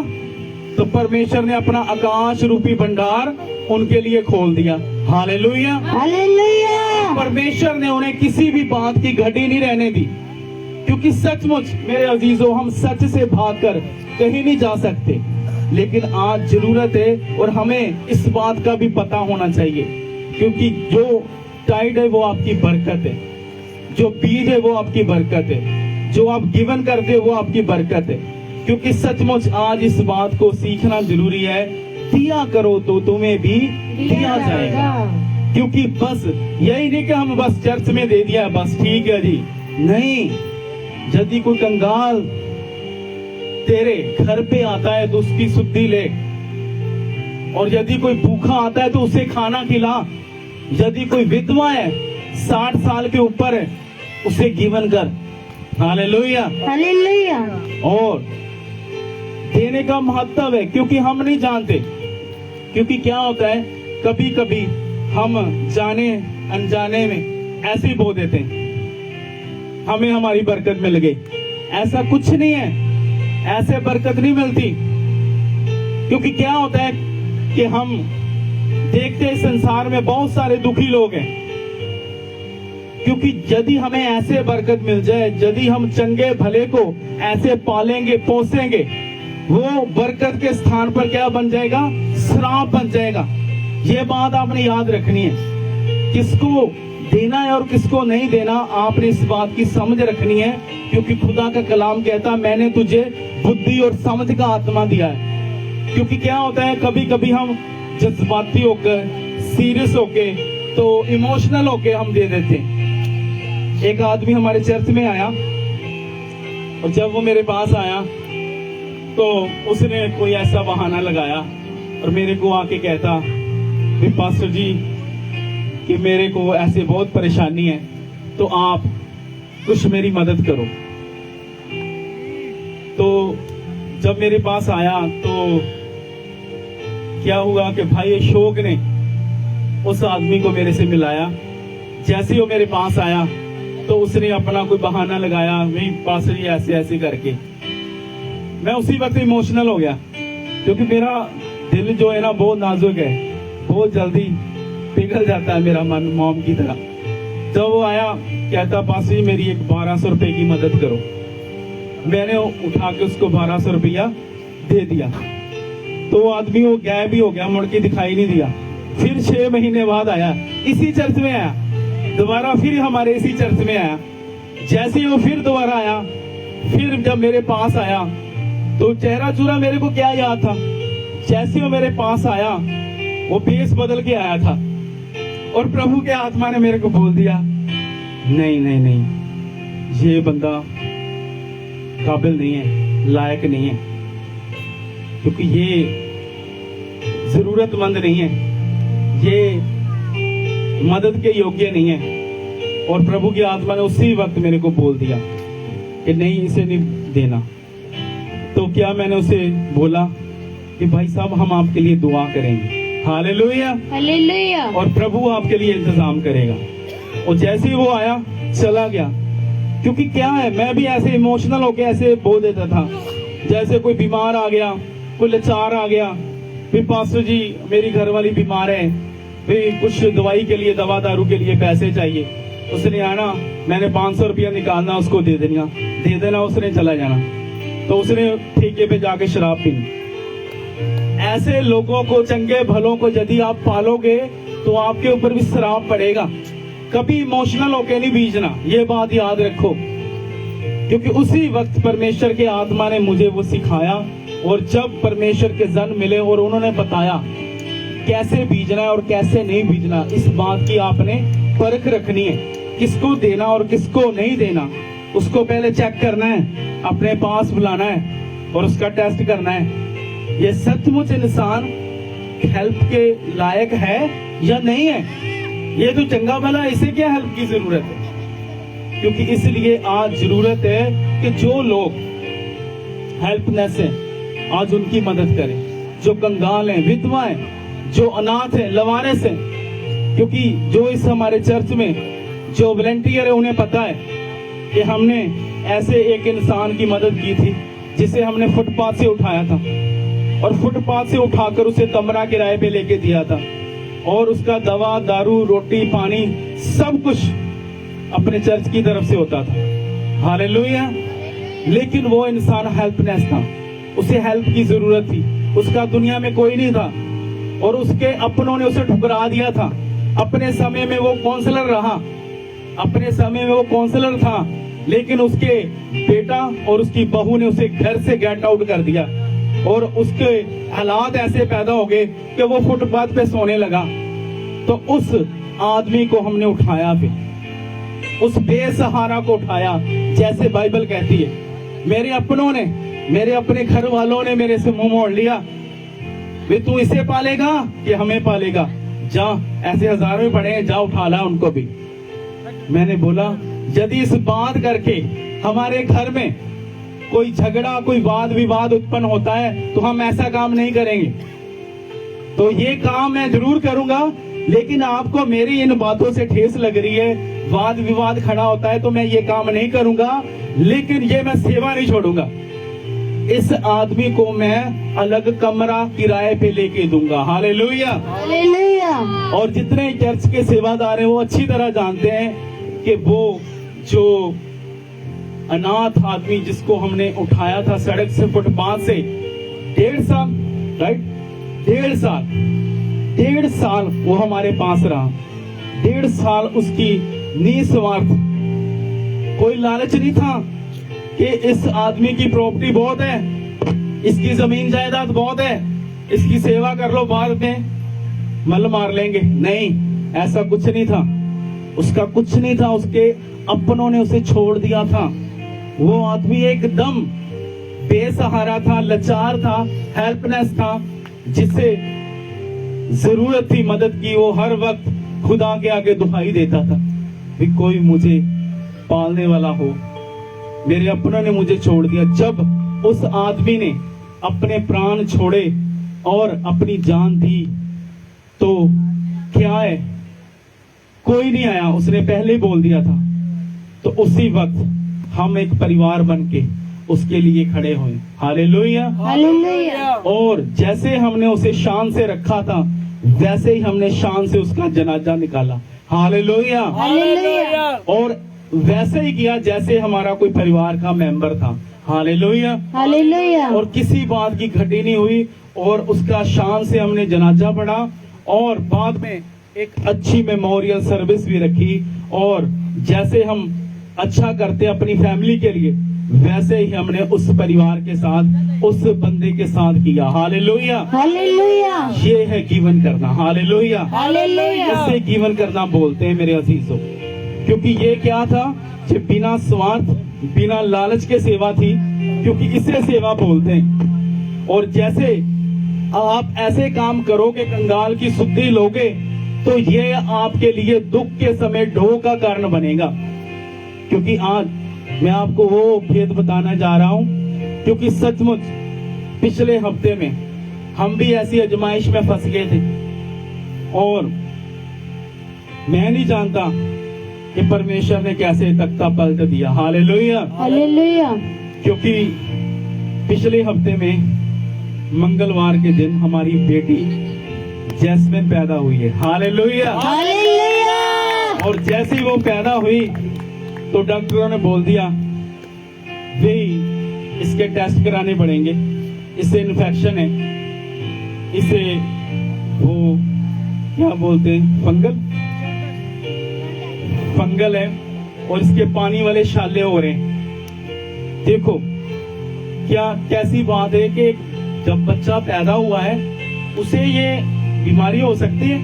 तो परमेश्वर ने अपना आकाश रूपी भंडार उनके लिए खोल दिया। Hallelujah, hallelujah. परमेश्वर ने उन्हें किसी भी बात की घटी नहीं रहने दी। क्योंकि सचमुच मेरे अजीजों, हम सच से भागकर कहीं नहीं जा सकते। लेकिन आज जरूरत है, और हमें इस बात का भी पता होना चाहिए, क्योंकि जो टाइड है वो आपकी बरकत है, जो बीज है वो आपकी बरकत है, जो आप गिवन करते हो वो आपकी बरकत है। क्योंकि सचमुच आज इस बात को सीखना जरूरी है, दिया करो तो तुम्हें भी दिया जाएगा। क्योंकि बस यही नहीं कि हम बस चर्च में दे दिया बस ठीक है जी, नहीं। यदि कोई कंगाल तेरे घर पे आता है तो उसकी सुद्धि ले, और यदि कोई भूखा आता है तो उसे खाना खिला। यदि कोई विधवा है 60 साल के ऊपर है, उसे गिवन कर। Hallelujah, hallelujah. और देने का महत्व है, क्योंकि हम नहीं जानते। क्योंकि क्या होता है, कभी कभी हम जाने अनजाने में ऐसे ही बो देते हैं, हमें हमारी बरकत मिल गई। ऐसा कुछ नहीं है, ऐसे बरकत नहीं मिलती। क्योंकि क्या होता है कि हम देखते हैं संसार में बहुत सारे दुखी लोग हैं। क्योंकि यदि हमें ऐसे बरकत मिल जाए, यदि हम चंगे भले को ऐसे पालेंगे पोसेंगे, वो बरकत के स्थान पर क्या बन जाएगा, श्राप बन जाएगा। ये बात आपने याद रखनी है। किसको देना है और किसको नहीं देना, आपने इस बात की समझ रखनी है। क्योंकि खुदा का कलाम कहता, मैंने तुझे बुद्धि और समझ का आत्मा दिया है। क्योंकि क्या होता है, कभी कभी हम जज्बाती होकर, सीरियस होके, तो इमोशनल होके हम दे देते हैं। एक आदमी हमारे चर्च में आया, और जब वो मेरे पास आया तो उसने कोई ऐसा बहाना लगाया और मेरे को आके कहता, पास्टर जी कि मेरे को ऐसे बहुत परेशानी है, तो आप कुछ मेरी मदद करो। तो जब मेरे पास आया तो क्या हुआ कि भाई अशोक ने उस आदमी को मेरे से मिलाया। जैसे ही वो मेरे पास आया तो उसने अपना कोई बहाना लगाया, वही पास्टर जी ऐसे ऐसे करके। मैं उसी वक्त इमोशनल हो गया, क्योंकि मेरा दिल जो है ना बहुत नाजुक है, बहुत जल्दी पिघल जाता है मेरा मन मोम की तरह। जब वो आया कहता, पास्टर जी मेरी एक 1200 रुपए की मदद करो। मैंने उठा के उसको 1200 रुपया दे दिया। तो वो आदमी वो गायब ही हो गया, मुड़ के दिखाई नहीं दिया। फिर 6 महीने बाद आया, इसी चर्च में आया दोबारा, फिर हमारे इसी चर्च में आया। जैसे ही वो फिर दोबारा आया, फिर जब मेरे पास आया तो चेहरा चूरा मेरे को क्या याद था। जैसे वो मेरे पास आया, वो फेस बदल के आया था, और प्रभु के आत्मा ने मेरे को बोल दिया, नहीं नहीं नहीं, ये बंदा काबिल नहीं है, लायक नहीं है, क्योंकि ये जरूरतमंद नहीं है, ये मदद के योग्य नहीं है। और प्रभु की आत्मा ने उसी वक्त मेरे को बोल दिया कि नहीं, इसे नहीं देना। तो क्या मैंने उसे बोला कि भाई साहब हम आपके लिए दुआ करेंगे, हालेलुया, हालेलुया। और प्रभु आपके लिए इंतजाम करेगा। और जैसे ही वो आया चला गया, क्योंकि क्या है, मैं भी ऐसे इमोशनल होके ऐसे बोल देता था, जैसे कोई बीमार आ गया, कोई लाचार आ गया, फिर पास्टर जी मेरी घरवाली बीमार है, फिर कुछ दवाई के लिए, दवा दारू के लिए पैसे चाहिए, उसने आना, मैंने 500 रुपया निकालना, उसको दे देना, उसने चला जाना, तो उसने ठेके पे जाके शराब पीनी। ऐसे लोगों को, चंगे भलों को यदि आप पालोगे तो आपके ऊपर भी श्राप पड़ेगा। कभी इमोशनल होके नहीं बीजना, ये बात याद रखो, क्योंकि उसी वक्त परमेश्वर के आत्मा ने मुझे वो सिखाया। और जब परमेश्वर के जन मिले और उन्होंने बताया कैसे बीजना है और कैसे नहीं बीजना, इस बात की आपने परख रखनी है, किसको देना और किसको नहीं देना, उसको पहले चेक करना है, अपने पास बुलाना है और उसका टेस्ट करना है, ये सचमुच इंसान हेल्प के लायक है या नहीं है, ये तो चंगा भला, इसे क्या हेल्प की जरूरत है। क्योंकि इसलिए आज जरूरत है कि जो लोग हेल्पलेस हैं आज उनकी मदद करें, जो कंगाल हैं, विधवा हैं, जो अनाथ हैं, लवारिस हैं। क्योंकि जो इस हमारे चर्च में जो वॉलंटियर है उन्हें पता है कि हमने ऐसे एक इंसान की मदद की थी जिसे हमने फुटपाथ से उठाया था, और फुटपाथ से उठाकर उसे कमरा किराए पे लेके दिया था, और उसका दवा दारू रोटी पानी सब कुछ अपने चर्च की तरफ से होता था, हालेलुया। लेकिन वो इंसान हेल्पलेस था, उसे हेल्प की जरूरत थी, उसका दुनिया में कोई नहीं था, और उसके अपनों ने उसे ठुकरा दिया था। अपने समय में वो काउंसलर रहा, अपने समय में वो काउंसलर था, लेकिन उसके बेटा और उसकी बहू ने उसे घर से गेट आउट कर दिया, और उसके हालात ऐसे पैदा हो गए कि वो फुटपाथ पे सोने लगा। तो उस आदमी को हमने उठाया, फिर उस बेसहारा को उठाया, जैसे बाइबल कहती है। मेरे अपनों ने, मेरे अपने घर वालों ने मेरे से मुंह मोड़ लिया, वे तू इसे पालेगा कि हमें पालेगा, जा, ऐसे हजारों में पड़े हैं, जा उठा ला उनको भी। मैंने बोला यदि इस बात करके हमारे घर में कोई झगड़ा, कोई वाद विवाद उत्पन्न होता है तो हम ऐसा काम नहीं करेंगे। तो ये काम मैं जरूर करूंगा, लेकिन आपको मेरी इन बातों से ठेस लग रही है, वाद विवाद खड़ा होता है तो मैं ये काम नहीं करूंगा, लेकिन ये मैं सेवा नहीं छोड़ूंगा। इस आदमी को मैं अलग कमरा किराए पे लेके दूंगा, हालेलुया, हालेलुया। और जितने चर्च के सेवादार हैं वो अच्छी तरह जानते हैं कि वो जो अनाथ आदमी जिसको हमने उठाया था सड़क से, फुटपाथ से, 1.5 साल, राइट, 1.5 साल वो हमारे पास रहा। 1.5 साल उसकी निस्वार्थ, कोई लालच नहीं था कि इस आदमी की प्रॉपर्टी बहुत है, इसकी जमीन जायदाद बहुत है, इसकी सेवा कर लो, बाद में मल मार लेंगे, नहीं, ऐसा कुछ नहीं था, उसका कुछ नहीं था। उसके अपनों ने उसे छोड़ दिया था। वो आदमी एकदम बेसहारा था, लाचार था, हेल्पलेस था, जिसे जरूरत थी मदद की। वो हर वक्त खुदा के आगे दुहाई देता था कि कोई मुझे पालने वाला हो, मेरे अपनों ने मुझे छोड़ दिया। जब उस आदमी ने अपने प्राण छोड़े और अपनी जान दी तो क्या है, कोई नहीं आया, उसने पहले ही बोल दिया था। तो उसी वक्त हम एक परिवार बन के उसके लिए खड़े हुए, हालेलुया, हालेलुया। और जैसे हमने उसे शान से रखा था वैसे ही हमने शान से उसका जनाजा निकाला, हालेलुया, हालेलुया। और वैसे ही किया जैसे हमारा कोई परिवार का मेंबर था, हालेलुया, हालेलुया। और किसी बात की घटी नहीं हुई, और उसका शान से हमने जनाजा पढ़ा, और बाद में एक अच्छी मेमोरियल सर्विस भी रखी। और जैसे हम अच्छा करते अपनी फैमिली के लिए, वैसे ही हमने उस परिवार के साथ, उस बंदे के साथ किया, हालेलुया, हालेलुया। ये है गिवन करना, हालेलुया, हालेलुया। इसे गिवन करना बोलते हैं मेरे अजीजों। क्योंकि ये क्या था कि बिना स्वार्थ, बिना लालच के सेवा थी, क्योंकि इसे सेवा बोलते हैं। और जैसे आप ऐसे काम करोगे, कंगाल की सुधि लोगे, तो ये आपके लिए दुख के समय ढो का कारण बनेगा। क्योंकि आज मैं आपको वो भेद बताना जा रहा हूं, क्योंकि सचमुच पिछले हफ्ते में हम भी ऐसी आजमाइश में फंस गए थे, और मैं नहीं जानता कि परमेश्वर ने कैसे तख्ता पलट दिया। हालेलुया। हालेलुया। क्योंकि पिछले हफ्ते में मंगलवार के दिन हमारी बेटी जैस्मिन पैदा हुई है। हालेलुया। हालेलुया। और जैसे ही वो पैदा हुई तो डॉक्टरों ने बोल दिया भाई इसके टेस्ट कराने पड़ेंगे, इससे इन्फेक्शन है, इसे वो क्या बोलते हैं, फंगल है, और इसके पानी वाले छाले हो रहे हैं। देखो क्या कैसी बात है कि जब बच्चा पैदा हुआ है उसे ये बीमारी हो सकती है,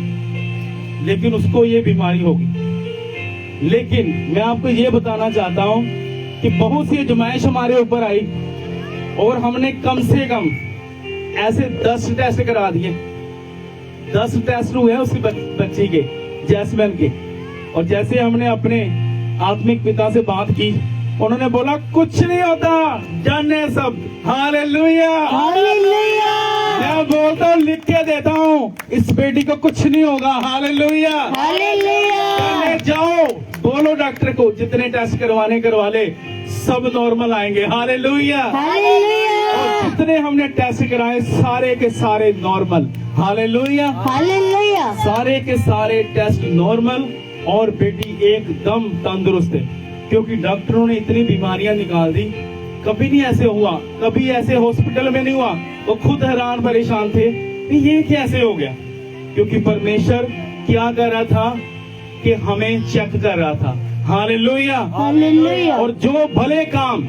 लेकिन उसको ये बीमारी होगी। लेकिन मैं आपको ये बताना चाहता हूं कि बहुत सी आजमाइश हमारे ऊपर आई और हमने कम से कम ऐसे 10 टेस्ट करा दिए। 10 टेस्ट हुए हैं उसी बच्ची के, जैस्मिन के। और जैसे हमने अपने आत्मिक पिता से बात की, उन्होंने बोला कुछ नहीं होता, जाने सब। हालेलुया। हालेलुया। मैं बोलता हूँ, लिख के देता हूँ, इस बेटी को कुछ नहीं होगा। हालेलुया। हालेलुया। जाओ बोलो डॉक्टर को, जितने टेस्ट करवा ले, सब नॉर्मल आएंगे। हालेलुया। हालेलुया। और जितने हमने टेस्ट कराए सारे के सारे नॉर्मल। हालेलुया। हालेलुया। सारे के सारे टेस्ट नॉर्मल, और बेटी एकदम तंदुरुस्त है। क्योंकि डॉक्टरों ने इतनी बीमारियां निकाल दी, कभी नहीं ऐसे हुआ, कभी ऐसे हॉस्पिटल में नहीं हुआ। वो खुद हैरान परेशान थे कि ये कैसे हो गया। क्योंकि परमेश्वर क्या कर रहा था कि हमें चेक कर रहा था। हालेलुया। हालेलुया। और जो भले काम,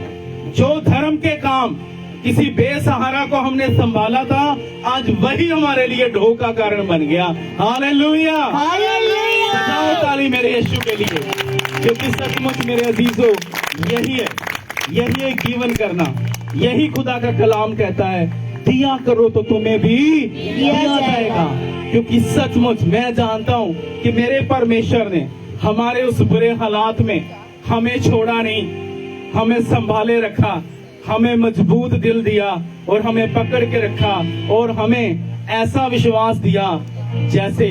जो धर्म के काम, किसी बेसहारा को हमने संभाला था, आज वही हमारे लिए ढो का कारण बन गया। हालेलुया। हालेलुया। बजाओ ताली मेरे यीशु के लिए, क्योंकि सचमुच मेरे अजीजों यही है, यही है जीवन करना। यही खुदा का कलाम कहता है, दिया करो तो तुम्हें भी दिया जाएगा। क्योंकि सचमुच मैं जानता हूँ कि मेरे परमेश्वर ने हमारे उस बुरे हालात में हमें छोड़ा नहीं, हमें संभाले रखा, हमें मजबूत दिल दिया और हमें पकड़ के रखा, और हमें ऐसा विश्वास दिया जैसे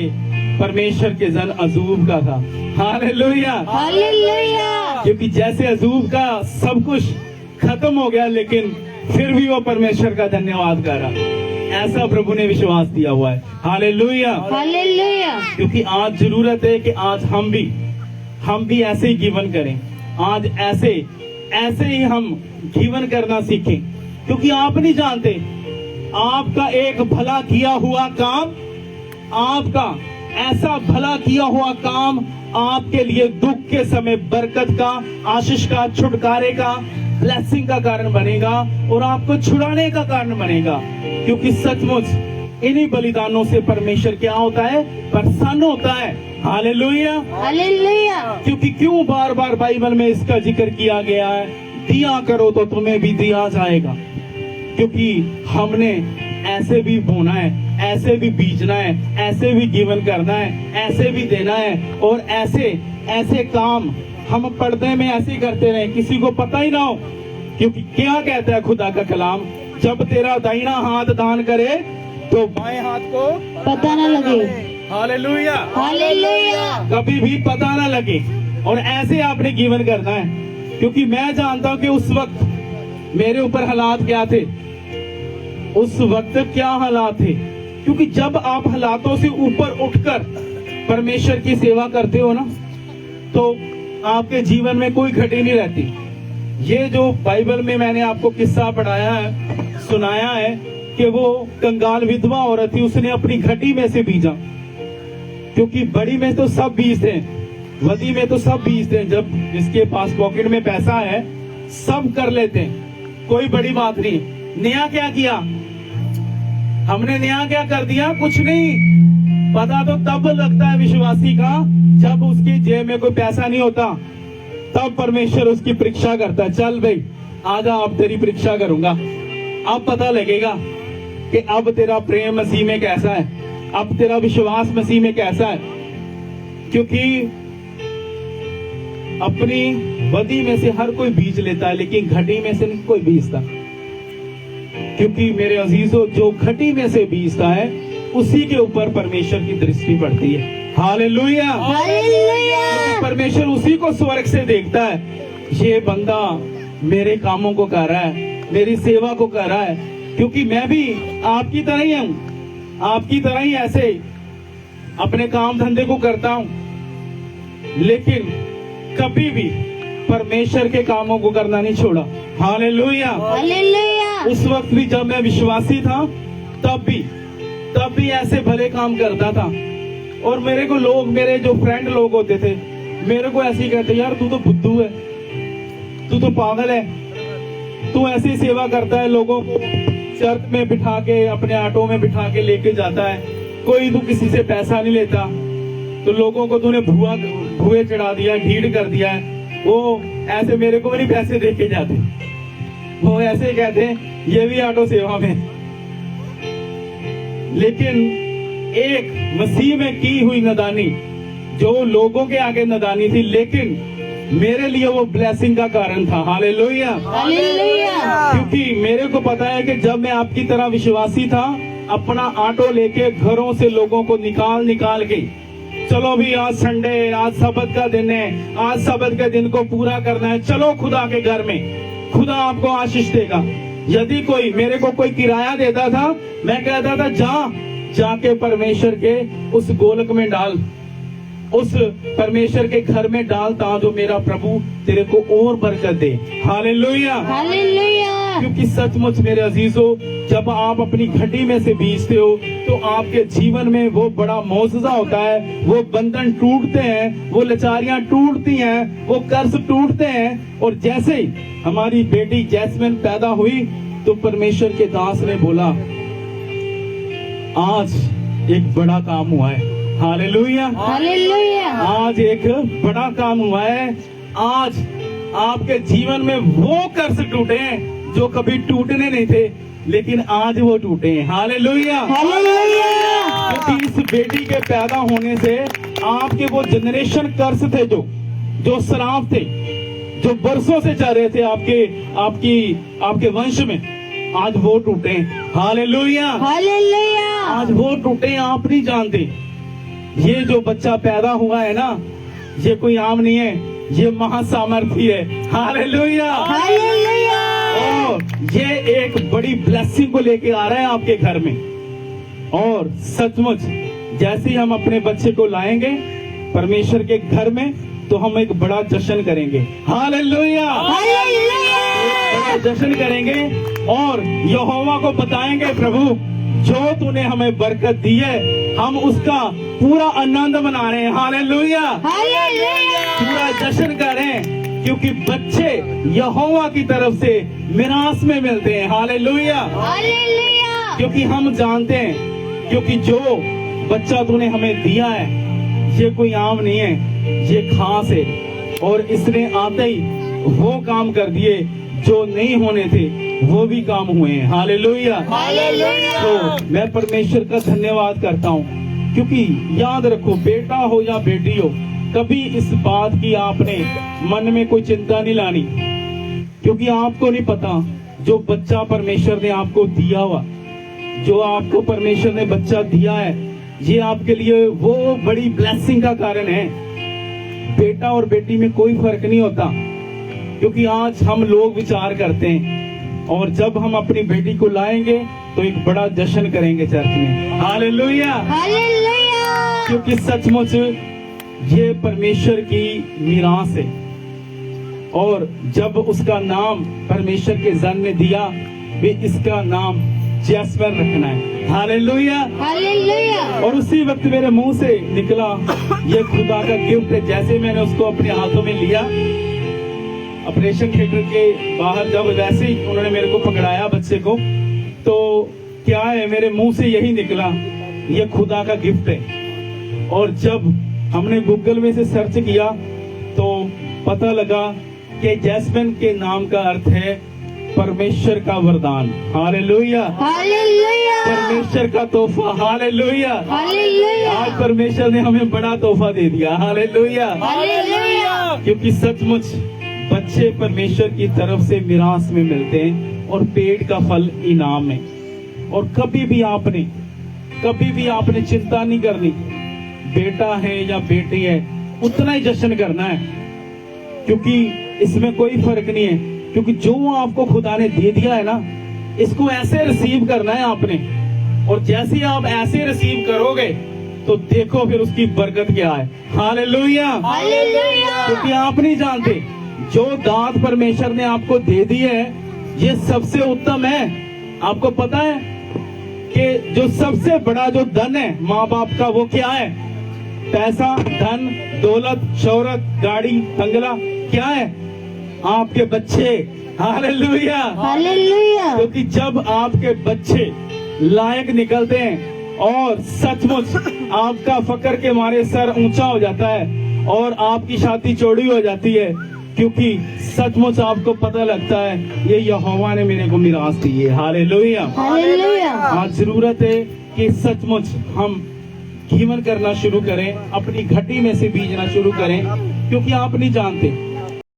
परमेश्वर के जन अजूब का था। हालेलुया। हालेलुया। क्योंकि जैसे अजूब का सब कुछ खत्म हो गया, लेकिन फिर भी वो परमेश्वर का धन्यवाद कर रहा। ऐसा प्रभु ने विश्वास दिया हुआ है। हालेलुया। हालेलुया। क्योंकि आज जरूरत है कि आज हम भी ऐसे ही जीवन करें। आज ऐसे ही हम जीवन करना सीखें। क्योंकि आप नहीं जानते, आपका एक भला किया हुआ काम, आपका ऐसा भला किया हुआ काम आपके लिए दुख के समय बरकत का, आशीष का, छुटकारे का, ब्लेसिंग का कारण बनेगा, और आपको छुड़ाने का कारण बनेगा। क्योंकि सचमुच इन्हीं बलिदानों से परमेश्वर क्या होता है, प्रसन्न होता है। हालेलुया। हालेलुया। क्योंकि क्यों बार बार बाइबल में इसका जिक्र किया गया है, दिया करो तो तुम्हें भी दिया जाएगा। क्योंकि हमने ऐसे भी बोना है, ऐसे भी बीजना है, ऐसे भी जीवन करना है, ऐसे भी देना है, और ऐसे काम हम पर्दे में ऐसे करते रहे, किसी को पता ही ना हो। क्योंकि क्या कहता है खुदा का कलाम, जब तेरा दाहिना हाथ दान करे तो बाएं हाथ को पता न लगे। हालेलुया। हालेलुया। कभी भी पता ना लगे। और ऐसे आपने जीवन करना है। क्योंकि मैं जानता हूं कि उस वक्त मेरे ऊपर हालात क्या थे, उस वक्त क्या हालात थे। क्योंकि जब आप हालातों से ऊपर उठकर परमेश्वर की सेवा करते हो ना, तो आपके जीवन में कोई घटी नहीं रहती। ये जो बाइबल में मैंने आपको किस्सा पढ़ाया है, सुनाया है, कि वो कंगाल विधवा औरत थी, उसने अपनी घटी में से बीजा। क्योंकि बड़ी में तो सब बीजते हैं, वदी में तो सब बीजते हैं। जब जिसके पास पॉकेट में पैसा है सब कर लेते हैं, कोई बड़ी बात नहीं। नया क्या किया हमने, नया क्या कर दिया, कुछ नहीं। पता तो तब लगता है विश्वासी का, जब उसकी जेब में कोई पैसा नहीं होता, तब परमेश्वर उसकी परीक्षा करता है। चल भाई आजा, अब तेरी परीक्षा करूंगा। अब पता लगेगा कि अब तेरा प्रेम मसीह में कैसा है, अब तेरा विश्वास मसीह में कैसा है। क्योंकि अपनी बदी में से हर कोई बीज लेता है, लेकिन घटी में से नहीं कोई बीजता। क्योंकि मेरे अजीजों, जो घटी में से बीजता है उसी के ऊपर परमेश्वर की दृष्टि पड़ती है। हालेलुया। हालेलुया। परमेश्वर उसी को स्वर्ग से देखता है, ये बंदा मेरे कामों को कर रहा है, मेरी सेवा को कर रहा है। क्योंकि मैं भी आपकी तरह ही हूं, आपकी तरह ही ऐसे अपने काम धंधे को करता हूं, लेकिन कभी भी परमेश्वर के कामों को करना नहीं छोड़ा। हालेलुया। हालेलुया। उस वक्त भी जब मैं विश्वासी था तब भी ऐसे भले काम करता था। और मेरे को लोग, मेरे जो फ्रेंड लोग होते थे, मेरे को ऐसे ही कहते, यार तू तो बुद्धू है, तू तो पागल है, तू ऐसी सेवा करता है, लोगों को चर्च में बिठा के, अपने ऑटो में बिठा के लेके जाता है, कोई तू किसी से पैसा नहीं लेता, तो लोगों को तूने भुए चढ़ा दिया, ढीठ कर दिया है। वो ऐसे मेरे को भी नहीं पैसे दे के जाते, वो ऐसे कहते हैं ये भी ऑटो सेवा में। लेकिन एक मसीह में की हुई नदानी, जो लोगों के आगे नदानी थी, लेकिन मेरे लिए वो ब्लेसिंग का कारण था। हालेलुया। हालेलुया। क्योंकि मेरे को पता है कि जब मैं आपकी तरह विश्वासी था, अपना ऑटो लेके घरों से लोगों को निकाल के, चलो भी आज संडे, आज सबत का दिन है, आज सबत के दिन को पूरा करना है, चलो खुदा के घर में, खुदा आपको आशीष देगा। यदि कोई मेरे को कोई किराया देता था, मैं कहता था जाके परमेश्वर के उस गोलक में डाल, उस परमेश्वर के घर में डाल, ताकि मेरा प्रभु तेरे को और बरकत दे। हालेलुया। हालेलुया। क्योंकि सचमुच मेरे अजीजों, जब आप अपनी घटी में से बीजते हो तो आपके जीवन में वो बड़ा मौजज़ा होता है, वो बंधन टूटते हैं, वो लाचारियां टूटती हैं, वो कर्ज टूटते हैं। और जैसे ही हमारी बेटी जैस्मिन पैदा हुई तो परमेश्वर के दास ने बोला, आज एक बड़ा काम हुआ है। हालेलुया। हालेलुया। आज एक बड़ा काम हुआ है। आज आपके जीवन में वो कर्ज टूटे हैं जो कभी टूटने नहीं थे, लेकिन आज वो टूटे हैं। हालेलुया। हालेलुया। क्योंकि इस बेटी के पैदा होने से आपके वो जनरेशन कर्ज थे, जो श्राप थे, जो बरसों से चल रहे थे आपके वंश में, आज वो टूटे। हालेलुया। हालेलुया। आज वो टूटे, आप नहीं जानते। ये जो बच्चा पैदा हुआ है ना, ये कोई आम नहीं है, ये महासामर्थी है। हालेलुया। हालेलुया। और ये एक बड़ी ब्लेसिंग को लेके आ रहा है आपके घर में। और सचमुच जैसे ही हम अपने बच्चे को लाएंगे परमेश्वर के घर में, तो हम एक बड़ा जश्न करेंगे। हालेलुया। हालेलुया। बड़ा जश्न करेंगे और यहोवा को बताएंगे, प्रभु जो तूने हमें बरकत दी है, हम उसका पूरा आनंद मना रहे हैं। हालेलुया। हालेलुया। पूरा जश्न करें, क्योंकि बच्चे यहोवा की तरफ से मिरास में मिलते हैं। हालेलुया। हालेलुया। क्योंकि हम जानते हैं, क्योंकि जो बच्चा तूने हमें दिया है ये कोई आम नहीं है, ये खास है। और इसने आते ही वो काम कर दिए जो नहीं होने थे, वो भी काम हुए हैं। हालेलुया। हालेलुया। तो मैं परमेश्वर का धन्यवाद करता हूँ, क्योंकि याद रखो, बेटा हो या बेटी हो, कभी इस बात की आपने मन में कोई चिंता नहीं लानी, क्योंकि आपको नहीं पता जो बच्चा परमेश्वर ने आपको दिया हुआ, जो आपको परमेश्वर ने बच्चा दिया है, ये आपके लिए वो बड़ी ब्लेसिंग का कारण है। बेटा और बेटी में कोई फर्क नहीं होता, क्योंकि आज हम लोग विचार करते हैं, और जब हम अपनी बेटी को लाएंगे तो एक बड़ा जश्न करेंगे चर्च में। हालेलुया। हालेलुया। क्योंकि सचमुच ये परमेश्वर की मीरास है। और जब उसका नाम परमेश्वर के जन ने दिया, वे इसका नाम जैस्मिन रखना है। हालेलुया। हालेलुया। और उसी वक्त मेरे मुंह से निकला, ये खुदा का गिफ्ट है। जैसे मैंने उसको अपने हाथों में लिया, ऑपरेशन थिएटर के बाहर जब वैसे ही उन्होंने मेरे को पकड़ाया बच्चे को, तो क्या है, मेरे मुंह से यही निकला, ये खुदा का गिफ्ट है। और जब हमने गूगल में से सर्च किया तो पता लगा कि जैस्मिन के नाम का अर्थ है परमेश्वर का वरदान। हालेलुया। हालेलुया। परमेश्वर का तोहफा। हालेलुया। हालेलुया। आज परमेश्वर ने हमें बड़ा तोहफा दे दिया। हालेलुया। हालेलुया। क्योंकि सचमुच बच्चे परमेश्वर की तरफ से मिरास में मिलते हैं और पेट का फल इनाम है। और कभी भी आपने चिंता नहीं करनी, बेटा है या बेटी है, उतना ही जश्न करना है, क्योंकि इसमें कोई फर्क नहीं है। क्योंकि जो आपको खुदा ने दे दिया है ना, इसको ऐसे रिसीव करना है आपने। और जैसे ही आप ऐसे रिसीव करोगे तो देखो फिर उसकी बरकत क्या है। हालेलुया। हालेलुया। क्योंकि आप नहीं जानते, जो दात परमेश्वर ने आपको दे दी है ये सबसे उत्तम है। आपको पता है कि जो सबसे बड़ा जो धन है माँ बाप का, वो क्या है? पैसा, धन, दौलत, शोहरत, गाड़ी, बंगला, क्या है? आपके बच्चे। हालेलुया। हालेलुया। क्योंकि जब आपके बच्चे लायक निकलते हैं और सचमुच आपका फकर के मारे सर ऊंचा हो जाता है और आपकी छाती चौड़ी हो जाती है, क्योंकि सचमुच आपको पता लगता है ये यहोवा ने मेरे को मिरास दी है। हालेलुया। हालेलुया। आज जरूरत है कि सचमुच हम कीमत करना शुरू करें, अपनी घटी में से बीजना शुरू करें, क्योंकि आप नहीं जानते